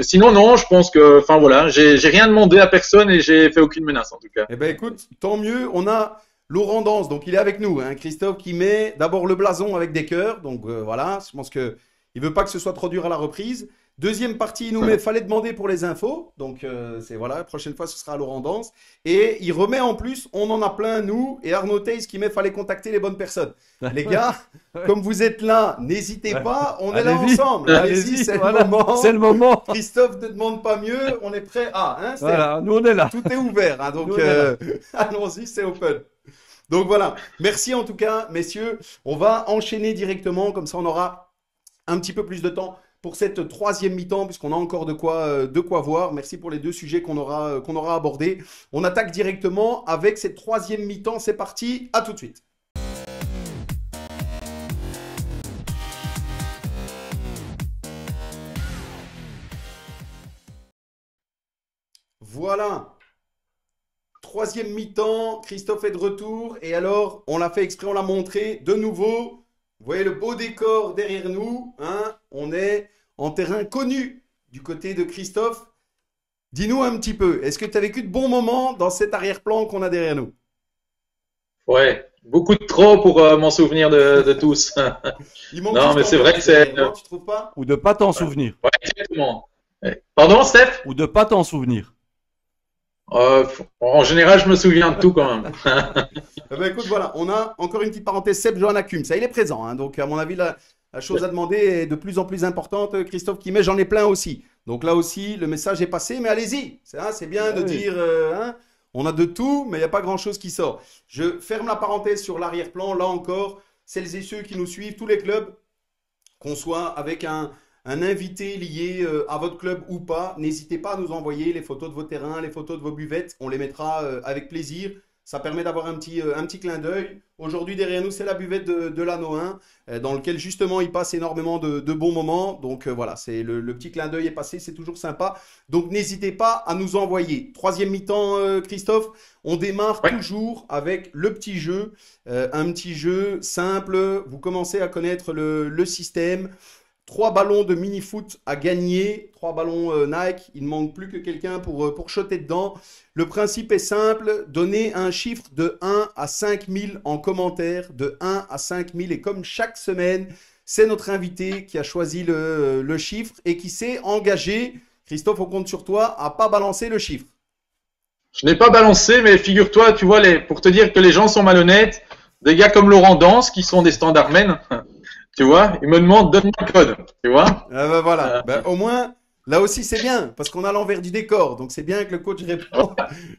Speaker 3: sinon non, je pense que, enfin voilà, j'ai rien demandé à personne et j'ai fait aucune menace en tout cas.
Speaker 1: Eh ben écoute, tant mieux. On a Laurent Dance, donc il est avec nous, hein. Christophe qui met d'abord le blason avec des cœurs. Donc voilà, je pense que il veut pas que ce soit trop dur à la reprise. Deuxième partie, il nous met fallait demander pour les infos. Donc c'est voilà, la prochaine fois ce sera Laurent Dance. Et il remet en plus, on en a plein nous et Arnaud Theis qui met fallait contacter les bonnes personnes. Les gars, comme vous êtes là, n'hésitez pas, on est là
Speaker 2: Allez-y.
Speaker 1: ensemble. Allez-y, c'est
Speaker 2: voilà,
Speaker 1: le moment.
Speaker 2: c'est le moment.
Speaker 1: Christophe ne demande pas mieux, on est prêt. Ah, hein, Steph,
Speaker 2: Voilà, nous on est là.
Speaker 1: tout est ouvert, hein, donc
Speaker 2: Nous, on est là.
Speaker 1: allons-y, c'est open. Donc voilà, merci en tout cas, messieurs. On va enchaîner directement, comme ça on aura un petit peu plus de temps pour cette troisième mi-temps, puisqu'on a encore de quoi voir. Merci pour les deux sujets qu'on aura abordés. On attaque directement avec cette troisième mi-temps. C'est parti, à tout de suite. Voilà. troisième mi-temps, Christophe est de retour. Et alors, on l'a fait exprès, on l'a montré de nouveau. Vous voyez le beau décor derrière nous, hein. On est en terrain connu du côté de Christophe. Dis-nous un petit peu, est-ce que tu as vécu de bons moments dans cet arrière-plan qu'on a derrière nous?
Speaker 3: Ouais, beaucoup de trop pour m'en souvenir de tous.
Speaker 1: Il manque
Speaker 3: Non,
Speaker 1: juste
Speaker 3: mais c'est
Speaker 1: un
Speaker 3: vrai
Speaker 1: but
Speaker 3: que c'est.
Speaker 1: derrière, non, tu trouves pas?
Speaker 2: Ou de pas t'en souvenir.
Speaker 3: Ouais, exactement. Ouais. Pardon, Steph?
Speaker 2: Ou de pas t'en souvenir.
Speaker 3: En général, je me souviens de tout quand même.
Speaker 1: Eh ben, écoute, voilà, on a encore une petite parenthèse. Seb Johanna Cum, ça il est présent, hein. Donc à mon avis, la chose à demander est de plus en plus importante. Christophe qui met, j'en ai plein aussi. Donc là aussi, le message est passé, mais allez-y. C'est bien de
Speaker 2: oui.
Speaker 1: dire, hein, on a de tout, mais il n'y a pas grand-chose qui sort. Je ferme la parenthèse sur l'arrière-plan. Là encore, celles et ceux qui nous suivent, tous les clubs, qu'on soit avec un invité lié à votre club ou pas, n'hésitez pas à nous envoyer les photos de vos terrains, les photos de vos buvettes. On les mettra avec plaisir. Ça permet d'avoir un petit clin d'œil. Aujourd'hui, derrière nous, c'est la buvette de l'Anneau 1, dans lequel justement il passe énormément de bons moments. Donc voilà, c'est le petit clin d'œil est passé, c'est toujours sympa. Donc n'hésitez pas à nous envoyer. Troisième mi-temps, Christophe, on démarre
Speaker 3: Ouais.
Speaker 1: toujours avec le petit jeu. Un petit jeu simple, vous commencez à connaître le système. 3 ballons de mini-foot à gagner, 3 ballons Nike, il ne manque plus que quelqu'un pour shotter dedans. Le principe est simple, donnez un chiffre de 1 à 5000 en commentaire, de 1 à 5000. Et comme chaque semaine, c'est notre invité qui a choisi le chiffre et qui s'est engagé, Christophe, on compte sur toi, à pas balancer le chiffre.
Speaker 3: Je n'ai pas balancé, mais figure-toi, tu vois, pour te dire que les gens sont malhonnêtes, des gars comme Laurent Dance, qui sont des standards men, tu vois, ils me demandent donne-moi le code, tu vois.
Speaker 1: Ah ben voilà, au moins, là aussi c'est bien, parce qu'on a l'envers du décor, donc c'est bien que le coach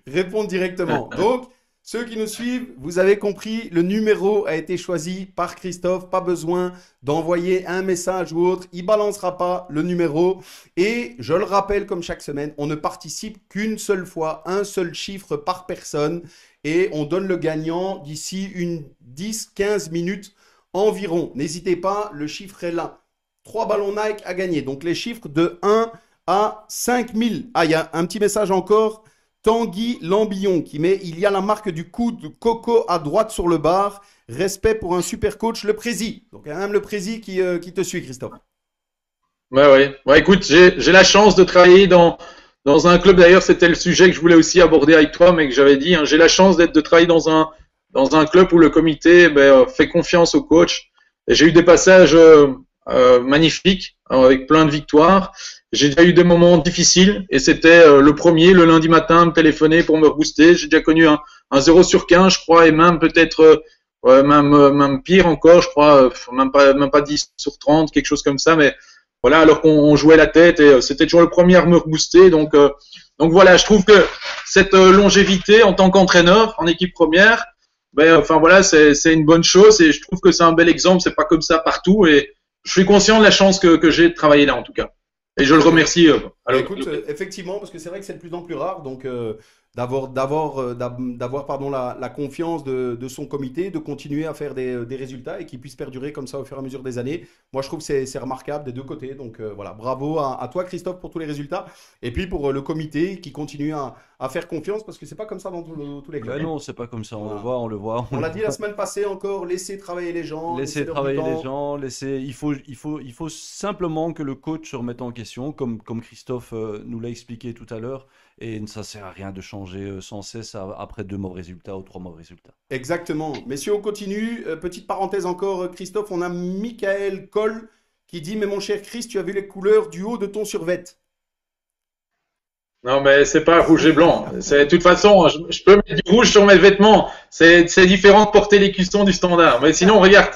Speaker 1: réponde directement. Donc, ceux qui nous suivent, vous avez compris, le numéro a été choisi par Christophe, pas besoin d'envoyer un message ou autre, il balancera pas le numéro. Et je le rappelle, comme chaque semaine, on ne participe qu'une seule fois, un seul chiffre par personne, et on donne le gagnant d'ici une 10-15 minutes environ. N'hésitez pas, le chiffre est là. 3 ballons Nike à gagner. Donc les chiffres de 1 à 5000. Ah, il y a un petit message encore. Tanguy Lambillon qui met il y a la marque du coup de Coco à droite sur le bar. Respect pour un super coach, le prési. Donc il y a même le prési qui te suit, Christophe.
Speaker 3: Ouais. Ouais, écoute, j'ai la chance de travailler dans un club. D'ailleurs, c'était le sujet que je voulais aussi aborder avec toi, mais que j'avais dit, hein, j'ai la chance de travailler dans un club où le comité fait confiance au coach. Et j'ai eu des passages magnifiques, avec plein de victoires. J'ai déjà eu des moments difficiles, et c'était le premier, le lundi matin, me téléphoner pour me rebooster. J'ai déjà connu un 0 sur 15, je crois, et même peut-être même pire encore, je crois, même pas 10 sur 30, quelque chose comme ça. Mais voilà, alors qu'on jouait la tête, et c'était toujours le premier à me rebooster. Donc voilà, je trouve que cette longévité en tant qu'entraîneur en équipe première, enfin voilà, c'est une bonne chose, et je trouve que c'est un bel exemple. C'est pas comme ça partout, et je suis conscient de la chance que j'ai de travailler là en tout cas. Et je le remercie.
Speaker 1: Écoute, effectivement, parce que c'est vrai que c'est de plus en plus rare, donc d'avoir pardon la confiance de son comité, de continuer à faire des résultats et qui puissent perdurer comme ça au fur et à mesure des années. Moi, je trouve que c'est remarquable des deux côtés. Donc voilà, bravo à toi, Christophe, pour tous les résultats, et puis pour le comité qui continue à faire confiance, parce que c'est pas comme ça dans tous les clubs.
Speaker 2: Ben non, c'est pas comme ça. On
Speaker 1: Voilà.
Speaker 2: le voit.
Speaker 1: On l'a dit la semaine passée encore, laissez travailler les gens,
Speaker 2: Laisser
Speaker 1: leur
Speaker 2: travailler
Speaker 1: du temps.
Speaker 2: les gens, il faut simplement que le coach se remette en question, comme Christophe nous l'a expliqué tout à l'heure, et ça sert à rien de changer sans cesse après 2 mauvais résultats ou 3 mauvais résultats.
Speaker 1: Exactement. Messieurs, on continue. Petite parenthèse encore, Christophe, on a Michael Coll qui dit, mais mon cher Chris, tu as vu les couleurs du haut de ton survêt?
Speaker 3: Non, mais c'est pas rouge et blanc. De toute façon, je peux mettre du rouge sur mes vêtements. C'est différent de porter les cuissons du standard. Mais sinon, regarde.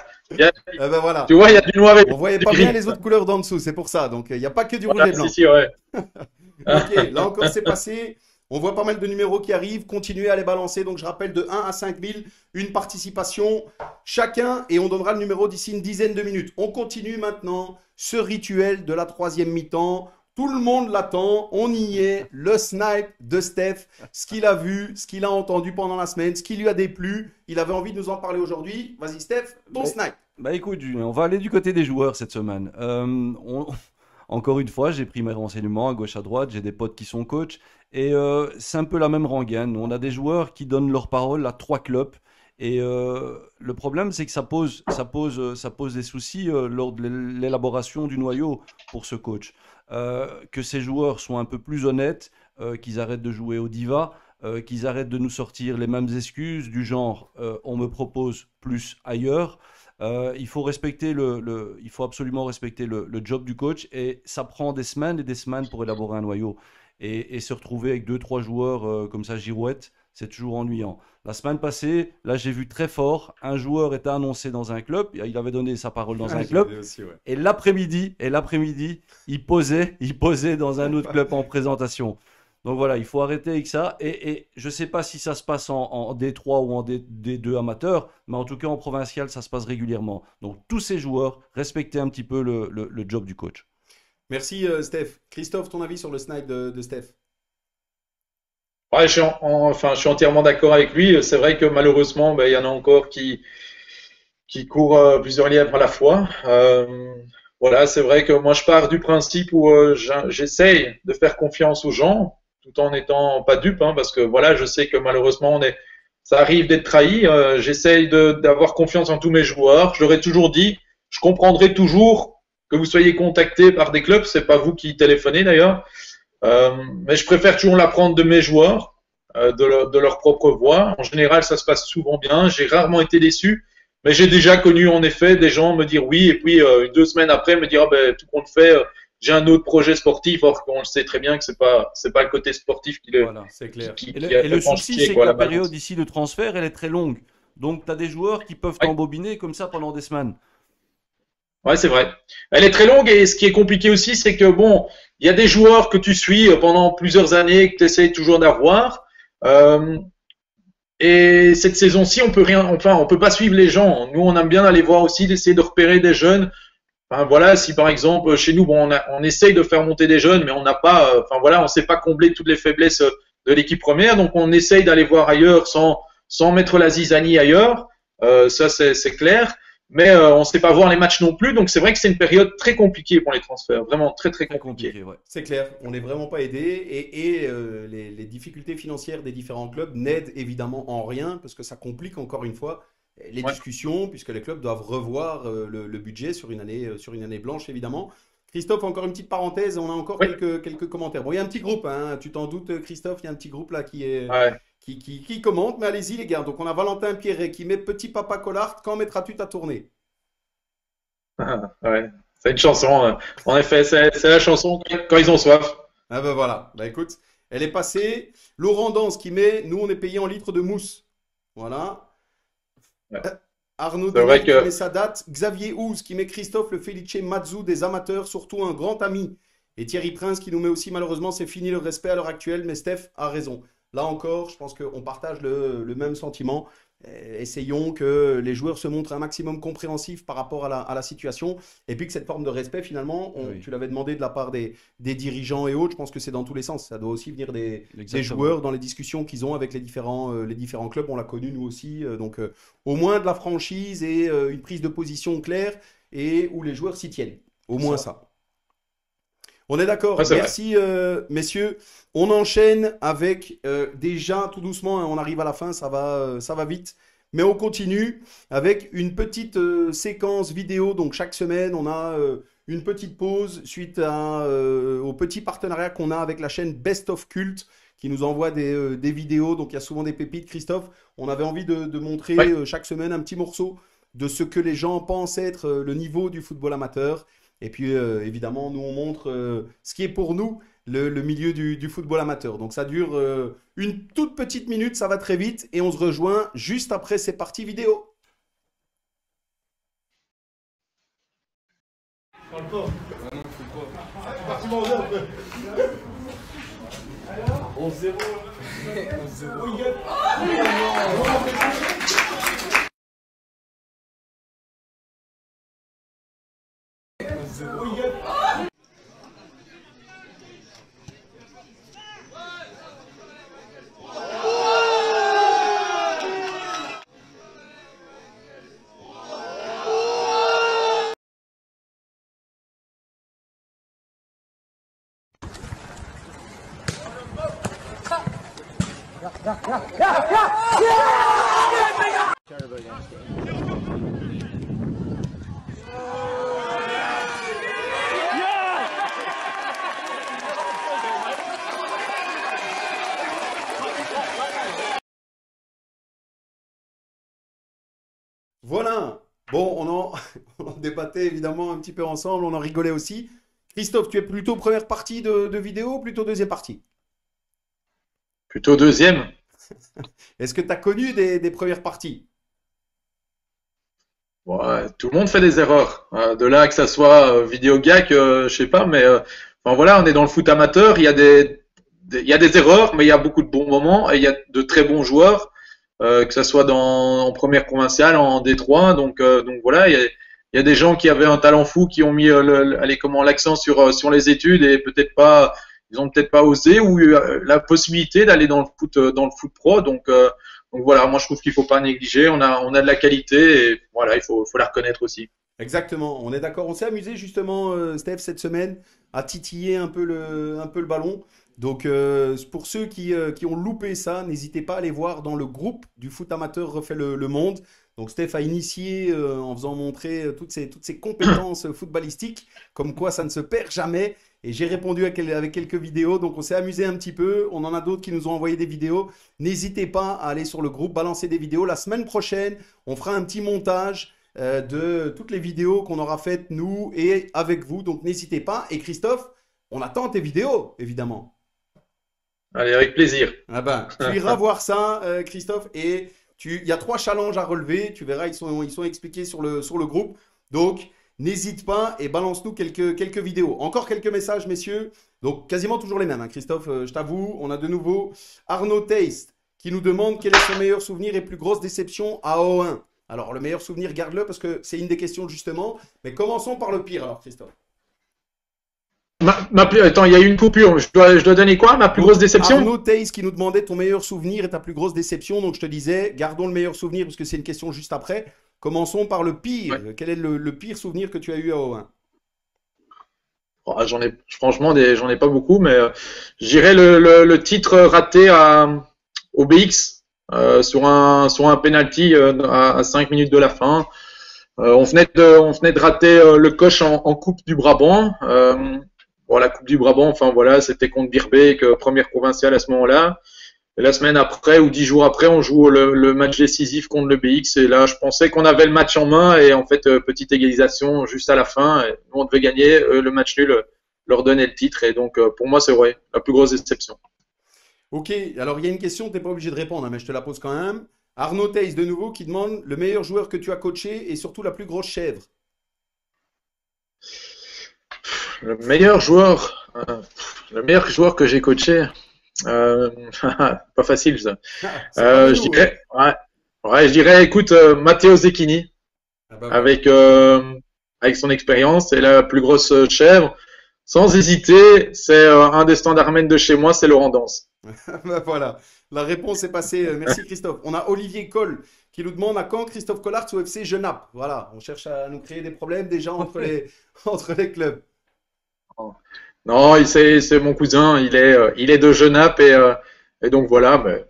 Speaker 1: Voilà.
Speaker 3: Tu vois, il y a du noir et
Speaker 1: On voyait
Speaker 3: du
Speaker 1: pas
Speaker 3: gris.
Speaker 1: bien les autres couleurs d'en dessous, c'est pour ça. Donc, il n'y a pas que du rouge
Speaker 3: Voilà,
Speaker 1: et blanc.
Speaker 3: si, ouais.
Speaker 1: Ok, là encore, c'est passé. On voit pas mal de numéros qui arrivent. Continuez à les balancer. Donc, je rappelle, de 1 à 5000, une participation chacun. Et on donnera le numéro d'ici une dizaine de minutes. On continue maintenant ce rituel de la troisième mi-temps. Tout le monde l'attend. On y est. Le snipe de Steph. Ce qu'il a vu, ce qu'il a entendu pendant la semaine, ce qui lui a déplu. Il avait envie de nous en parler aujourd'hui. Vas-y, Steph, ton snipe.
Speaker 2: Bah écoute, Julien, on va aller du côté des joueurs cette semaine. Encore une fois, j'ai pris mes renseignements à gauche à droite, j'ai des potes qui sont coachs, Et c'est un peu la même rengaine. On a des joueurs qui donnent leur parole à 3 clubs. Et le problème, c'est que ça pose des soucis lors de l'élaboration du noyau pour ce coach. Que ces joueurs soient un peu plus honnêtes, qu'ils arrêtent de jouer au diva, qu'ils arrêtent de nous sortir les mêmes excuses du genre on me propose plus ailleurs. Il faut respecter il faut absolument respecter le job du coach et ça prend des semaines et des semaines pour élaborer un noyau. Et se retrouver avec 2, 3 joueurs comme ça, girouette, c'est toujours ennuyant. La semaine passée, là j'ai vu très fort, un joueur était annoncé dans un club, il avait donné sa parole dans un club,
Speaker 1: aussi, ouais.
Speaker 2: et l'après-midi, il posait dans un autre club en présentation. Donc voilà, il faut arrêter avec ça. Et je ne sais pas si ça se passe en D3 ou en D2 amateur, mais en tout cas en provincial, ça se passe régulièrement. Donc tous ces joueurs, respectez un petit peu le job du coach.
Speaker 1: Merci Steph. Christophe, ton avis sur le snipe de Steph?
Speaker 3: Ouais, enfin, je suis entièrement d'accord avec lui. C'est vrai que malheureusement, ben, il y en a encore qui courent plusieurs lièvres à la fois. Voilà, c'est vrai que moi, je pars du principe où j'essaye de faire confiance aux gens, tout en n'étant pas dupe, hein, parce que voilà, je sais que malheureusement, ça arrive d'être trahi. J'essaye d'avoir confiance en tous mes joueurs. Je leur ai toujours dit, je comprendrai toujours que vous soyez contacté par des clubs. C'est pas vous qui téléphonez d'ailleurs. Mais je préfère toujours l'apprendre de mes joueurs, de leur propre voix. En général, ça se passe souvent bien. J'ai rarement été déçu, mais j'ai déjà connu en effet des gens me dire oui, et puis 2 semaines après me dire ben, tout compte fait, j'ai un autre projet sportif, or qu'on le sait très bien que c'est pas le côté sportif
Speaker 2: voilà, c'est clair.
Speaker 3: qui
Speaker 2: Et le souci, c'est que la
Speaker 3: balance.
Speaker 2: période ici de transfert, elle est très longue. Donc tu as des joueurs qui peuvent t'embobiner comme ça pendant des semaines.
Speaker 3: Ouais, c'est vrai. Elle est très longue et ce qui est compliqué aussi, c'est que bon, il y a des joueurs que tu suis pendant plusieurs années, que tu essaies toujours d'avoir. Et cette saison-ci, on peut pas suivre les gens. Nous, on aime bien aller voir aussi, d'essayer de repérer des jeunes. Enfin, voilà, si par exemple, chez nous, bon, on essaye de faire monter des jeunes, mais on n'a pas, enfin voilà, on sait pas combler toutes les faiblesses de l'équipe première. Donc, on essaye d'aller voir ailleurs sans mettre la zizanie ailleurs. Ça, c'est clair. Mais on ne sait pas voir les matchs non plus, donc c'est vrai que c'est une période très compliquée pour les transferts, vraiment très très compliquée.
Speaker 1: Ouais. C'est clair, on n'est vraiment pas aidé et les difficultés financières des différents clubs n'aident évidemment en rien parce que ça complique encore une fois les discussions puisque les clubs doivent revoir le budget sur une année blanche évidemment. Christophe, encore une petite parenthèse, on a encore quelques commentaires. Bon, il y a un petit groupe, hein, tu t'en doutes Christophe, il y a un petit groupe là qui est… Qui commente, mais allez-y les gars. Donc on a Valentin Pierret qui met Petit Papa Collard, quand mettras-tu ta tournée?
Speaker 3: Ouais, c'est une chanson. En effet, c'est la chanson quand ils ont soif.
Speaker 1: Ah ben voilà, bah écoute, elle est passée. Laurent Dance qui met Nous on est payé en litres de mousse. Voilà.
Speaker 3: Ouais.
Speaker 1: Arnaud Denis qui met sa date. Xavier Ouz qui met Christophe le Felice Mazou des amateurs, surtout un grand ami. Et Thierry Prince qui nous met aussi malheureusement c'est fini le respect à l'heure actuelle, mais Steph a raison. Là encore, je pense qu'on partage le même sentiment. Essayons que les joueurs se montrent un maximum compréhensifs par rapport à la situation. Et puis que cette forme de respect, finalement, tu l'avais demandé de la part des dirigeants et autres, je pense que c'est dans tous les sens. Ça doit aussi venir des joueurs dans les discussions qu'ils ont avec les différents clubs. On l'a connu nous aussi. Donc au moins de la franchise et une prise de position claire et où les joueurs s'y tiennent. Au moins ça. On est d'accord. Merci messieurs. On enchaîne avec déjà tout doucement, hein, on arrive à la fin, ça va vite. Mais on continue avec une petite séquence vidéo. Donc chaque semaine, on a une petite pause suite au petit partenariat qu'on a avec la chaîne Best of Cult qui nous envoie des vidéos. Donc il y a souvent des pépites. Christophe, on avait envie de montrer chaque semaine un petit morceau de ce que les gens pensent être le niveau du football amateur. Et puis, évidemment, nous, on montre ce qui est pour nous le milieu du football amateur. Donc, ça dure une toute petite minute, ça va très vite. Et on se rejoint juste après ces parties vidéo. Parle pas. Ah non, faut pas. C'est parti manger un peu. 11-0. 11-0. Voilà. Bon, on en débattait évidemment un petit peu ensemble, on en rigolait aussi. Christophe, tu es plutôt première partie de vidéo ou plutôt deuxième partie?
Speaker 3: Plutôt deuxième.
Speaker 1: Est-ce que tu as connu des premières parties?
Speaker 3: Ouais, tout le monde fait des erreurs. De là que ça soit vidéogag, je sais pas, mais enfin voilà, on est dans le foot amateur. Il y a des erreurs, mais il y a beaucoup de bons moments et il y a de très bons joueurs, que ça soit en première provinciale, en D3. Donc voilà, il y a des gens qui avaient un talent fou, qui ont mis allez, comment l'accent sur les études et peut-être pas, ils ont peut-être pas osé ou eu la possibilité d'aller dans le foot pro. Donc voilà, moi je trouve qu'il faut pas négliger. On a de la qualité et voilà, faut la reconnaître aussi.
Speaker 1: Exactement, on est d'accord. On s'est amusé justement, Steph, cette semaine à titiller un peu le ballon. Donc, pour ceux qui ont loupé ça, n'hésitez pas à aller voir dans le groupe du foot amateur refait le monde. Donc, Steph a initié en faisant montrer toutes ses compétences footballistiques, comme quoi ça ne se perd jamais. Et j'ai répondu avec quelques vidéos. Donc, on s'est amusé un petit peu. On en a d'autres qui nous ont envoyé des vidéos. N'hésitez pas à aller sur le groupe, balancer des vidéos. La semaine prochaine, on fera un petit montage de toutes les vidéos qu'on aura faites, nous et avec vous. Donc, n'hésitez pas. Et Christophe, on attend tes vidéos, évidemment.
Speaker 3: Allez, avec plaisir.
Speaker 1: Ah ben, tu iras voir ça, Christophe, et il y a 3 challenges à relever. Tu verras, ils sont expliqués sur le groupe. Donc, n'hésite pas et balance-nous quelques vidéos. Encore quelques messages, messieurs. Donc, quasiment toujours les mêmes, hein, Christophe, je t'avoue. On a de nouveau Arnaud Taste qui nous demande quel est son meilleur souvenir et plus grosse déception à O1. Alors, le meilleur souvenir, garde-le parce que c'est une des questions justement. Mais commençons par le pire, alors, Christophe.
Speaker 3: Attends, il y a eu une coupure. Je dois donner quoi? Ma plus grosse déception?
Speaker 1: Arnaud Taze qui nous demandait ton meilleur souvenir et ta plus grosse déception. Donc je te disais, gardons le meilleur souvenir parce que c'est une question juste après. Commençons par le pire.
Speaker 3: Ouais.
Speaker 1: Quel est le pire souvenir que tu as eu à O1?
Speaker 3: Oh, franchement, j'en ai pas beaucoup, mais je dirais le titre raté au BX sur un penalty à 5 minutes de la fin. On venait de rater le coche en Coupe du Brabant. Bon, la Coupe du Brabant, enfin voilà, c'était contre Birbeek, première provinciale à ce moment-là. Et la semaine après ou 10 jours après, on joue le match décisif contre le BX. Et là, je pensais qu'on avait le match en main. Et en fait, petite égalisation juste à la fin. Et nous, on devait gagner. Le match nul leur donnait le titre. Et donc, pour moi, c'est vrai, la plus grosse déception.
Speaker 1: Ok, alors il y a une question, tu n'es pas obligé de répondre, hein, mais je te la pose quand même. Arnaud Taze de nouveau qui demande le meilleur joueur que tu as coaché et surtout la plus grosse chèvre.
Speaker 3: Le meilleur joueur, que j'ai coaché, euh, pas facile ça.
Speaker 1: C'est pas de
Speaker 3: Je
Speaker 1: nous, hein.
Speaker 3: dirais, ouais, je dirais, écoute, Matteo Zecchini,
Speaker 1: Ah bah voilà.
Speaker 3: avec avec son expérience, c'est la plus grosse chèvre. Sans hésiter, c'est un des standards men de chez moi, c'est Laurent Dance.
Speaker 1: Bah voilà, la réponse est passée. Merci Christophe. On a Olivier Coll qui nous demande à quand Christophe Collartz au FC Genappe. Voilà, on cherche à nous créer des problèmes déjà entre les clubs.
Speaker 3: Non, c'est mon cousin, il est de Genappe et donc voilà. Mais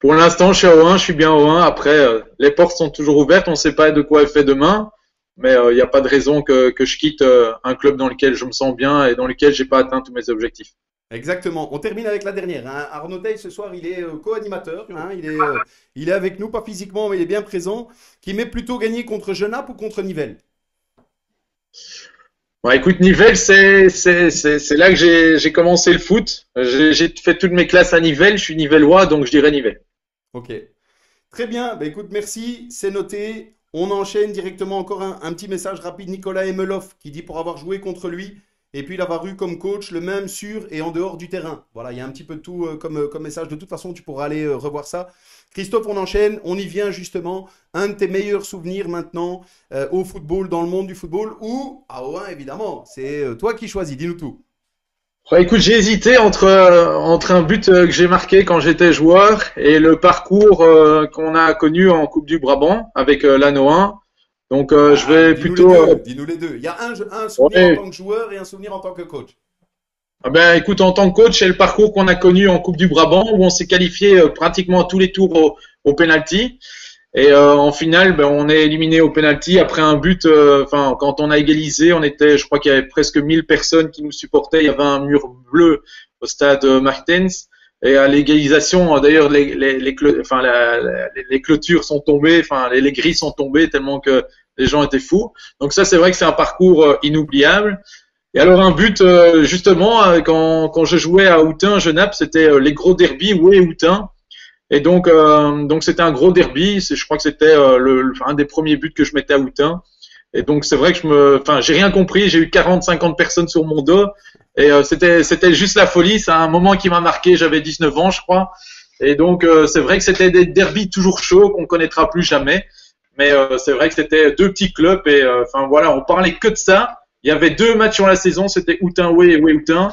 Speaker 3: pour l'instant, je suis au 1, je suis bien au 1. Après, les portes sont toujours ouvertes, on ne sait pas de quoi elle fait demain, mais il n'y a pas de raison que je quitte un club dans lequel je me sens bien et dans lequel j'ai pas atteint tous mes objectifs.
Speaker 1: Exactement. On termine avec la dernière, hein. Arnaud Tay, ce soir, il est co-animateur, hein. Il est avec nous, pas physiquement, mais il est bien présent. Qui met plutôt gagner contre Genappe ou contre Nivelles?
Speaker 3: Bon, écoute, Nivelles, c'est là que j'ai commencé le foot. J'ai fait toutes mes classes à Nivelles, je suis nivellois, donc je dirais Nivelles.
Speaker 1: Ok. Très bien. Bah, écoute, merci. C'est noté. On enchaîne directement encore un petit message rapide. Nicolas Emelov qui dit pour avoir joué contre lui et puis l'avoir eu comme coach, le même sur et en dehors du terrain. Voilà, il y a un petit peu de tout comme message. De toute façon, tu pourras aller revoir ça. Christophe, on enchaîne. On y vient justement. Un de tes meilleurs souvenirs maintenant au football, dans le monde du football ou à O1 évidemment. C'est toi qui choisis. Dis-nous tout.
Speaker 3: Ouais, écoute, j'ai hésité entre un but que j'ai marqué quand j'étais joueur et le parcours qu'on a connu en Coupe du Brabant avec l'Anneau 1. Donc, je
Speaker 1: Ah,
Speaker 3: vais
Speaker 1: dis-nous les
Speaker 3: plutôt.
Speaker 1: deux. Dis-nous les deux. Il y a un souvenir en
Speaker 3: Ouais,
Speaker 1: tant que joueur et un souvenir en tant que coach.
Speaker 3: Ah ben, écoute, en tant que coach, c'est le parcours qu'on a connu en Coupe du Brabant où on s'est qualifié pratiquement à tous les tours au penalty. Et en finale, ben, on est éliminé au penalty après un but. Enfin, quand on a égalisé, je crois qu'il y avait presque 1000 personnes qui nous supportaient. Il y avait un mur bleu au stade Martens. Et à l'égalisation, d'ailleurs, les clôtures sont tombées, enfin, les grilles sont tombées tellement que les gens étaient fous. Donc ça, c'est vrai que c'est un parcours inoubliable. Et alors un but, justement, quand je jouais à Houtin, Genappe, c'était les gros derbies, Houtin. Et donc c'était un gros derby. Je crois que c'était un des premiers buts que je mettais à Houtin. Et donc c'est vrai que j'ai rien compris. J'ai eu 40-50 personnes sur mon dos. Et c'était juste la folie. C'est un moment qui m'a marqué. J'avais 19 ans, je crois. Et donc c'est vrai que c'était des derbys toujours chauds qu'on connaîtra plus jamais. Mais c'est vrai que c'était deux petits clubs. Et voilà, on parlait que de ça. Il y avait 2 matchs dans la saison. C'était Houtin-Oué et Oué-Houtin.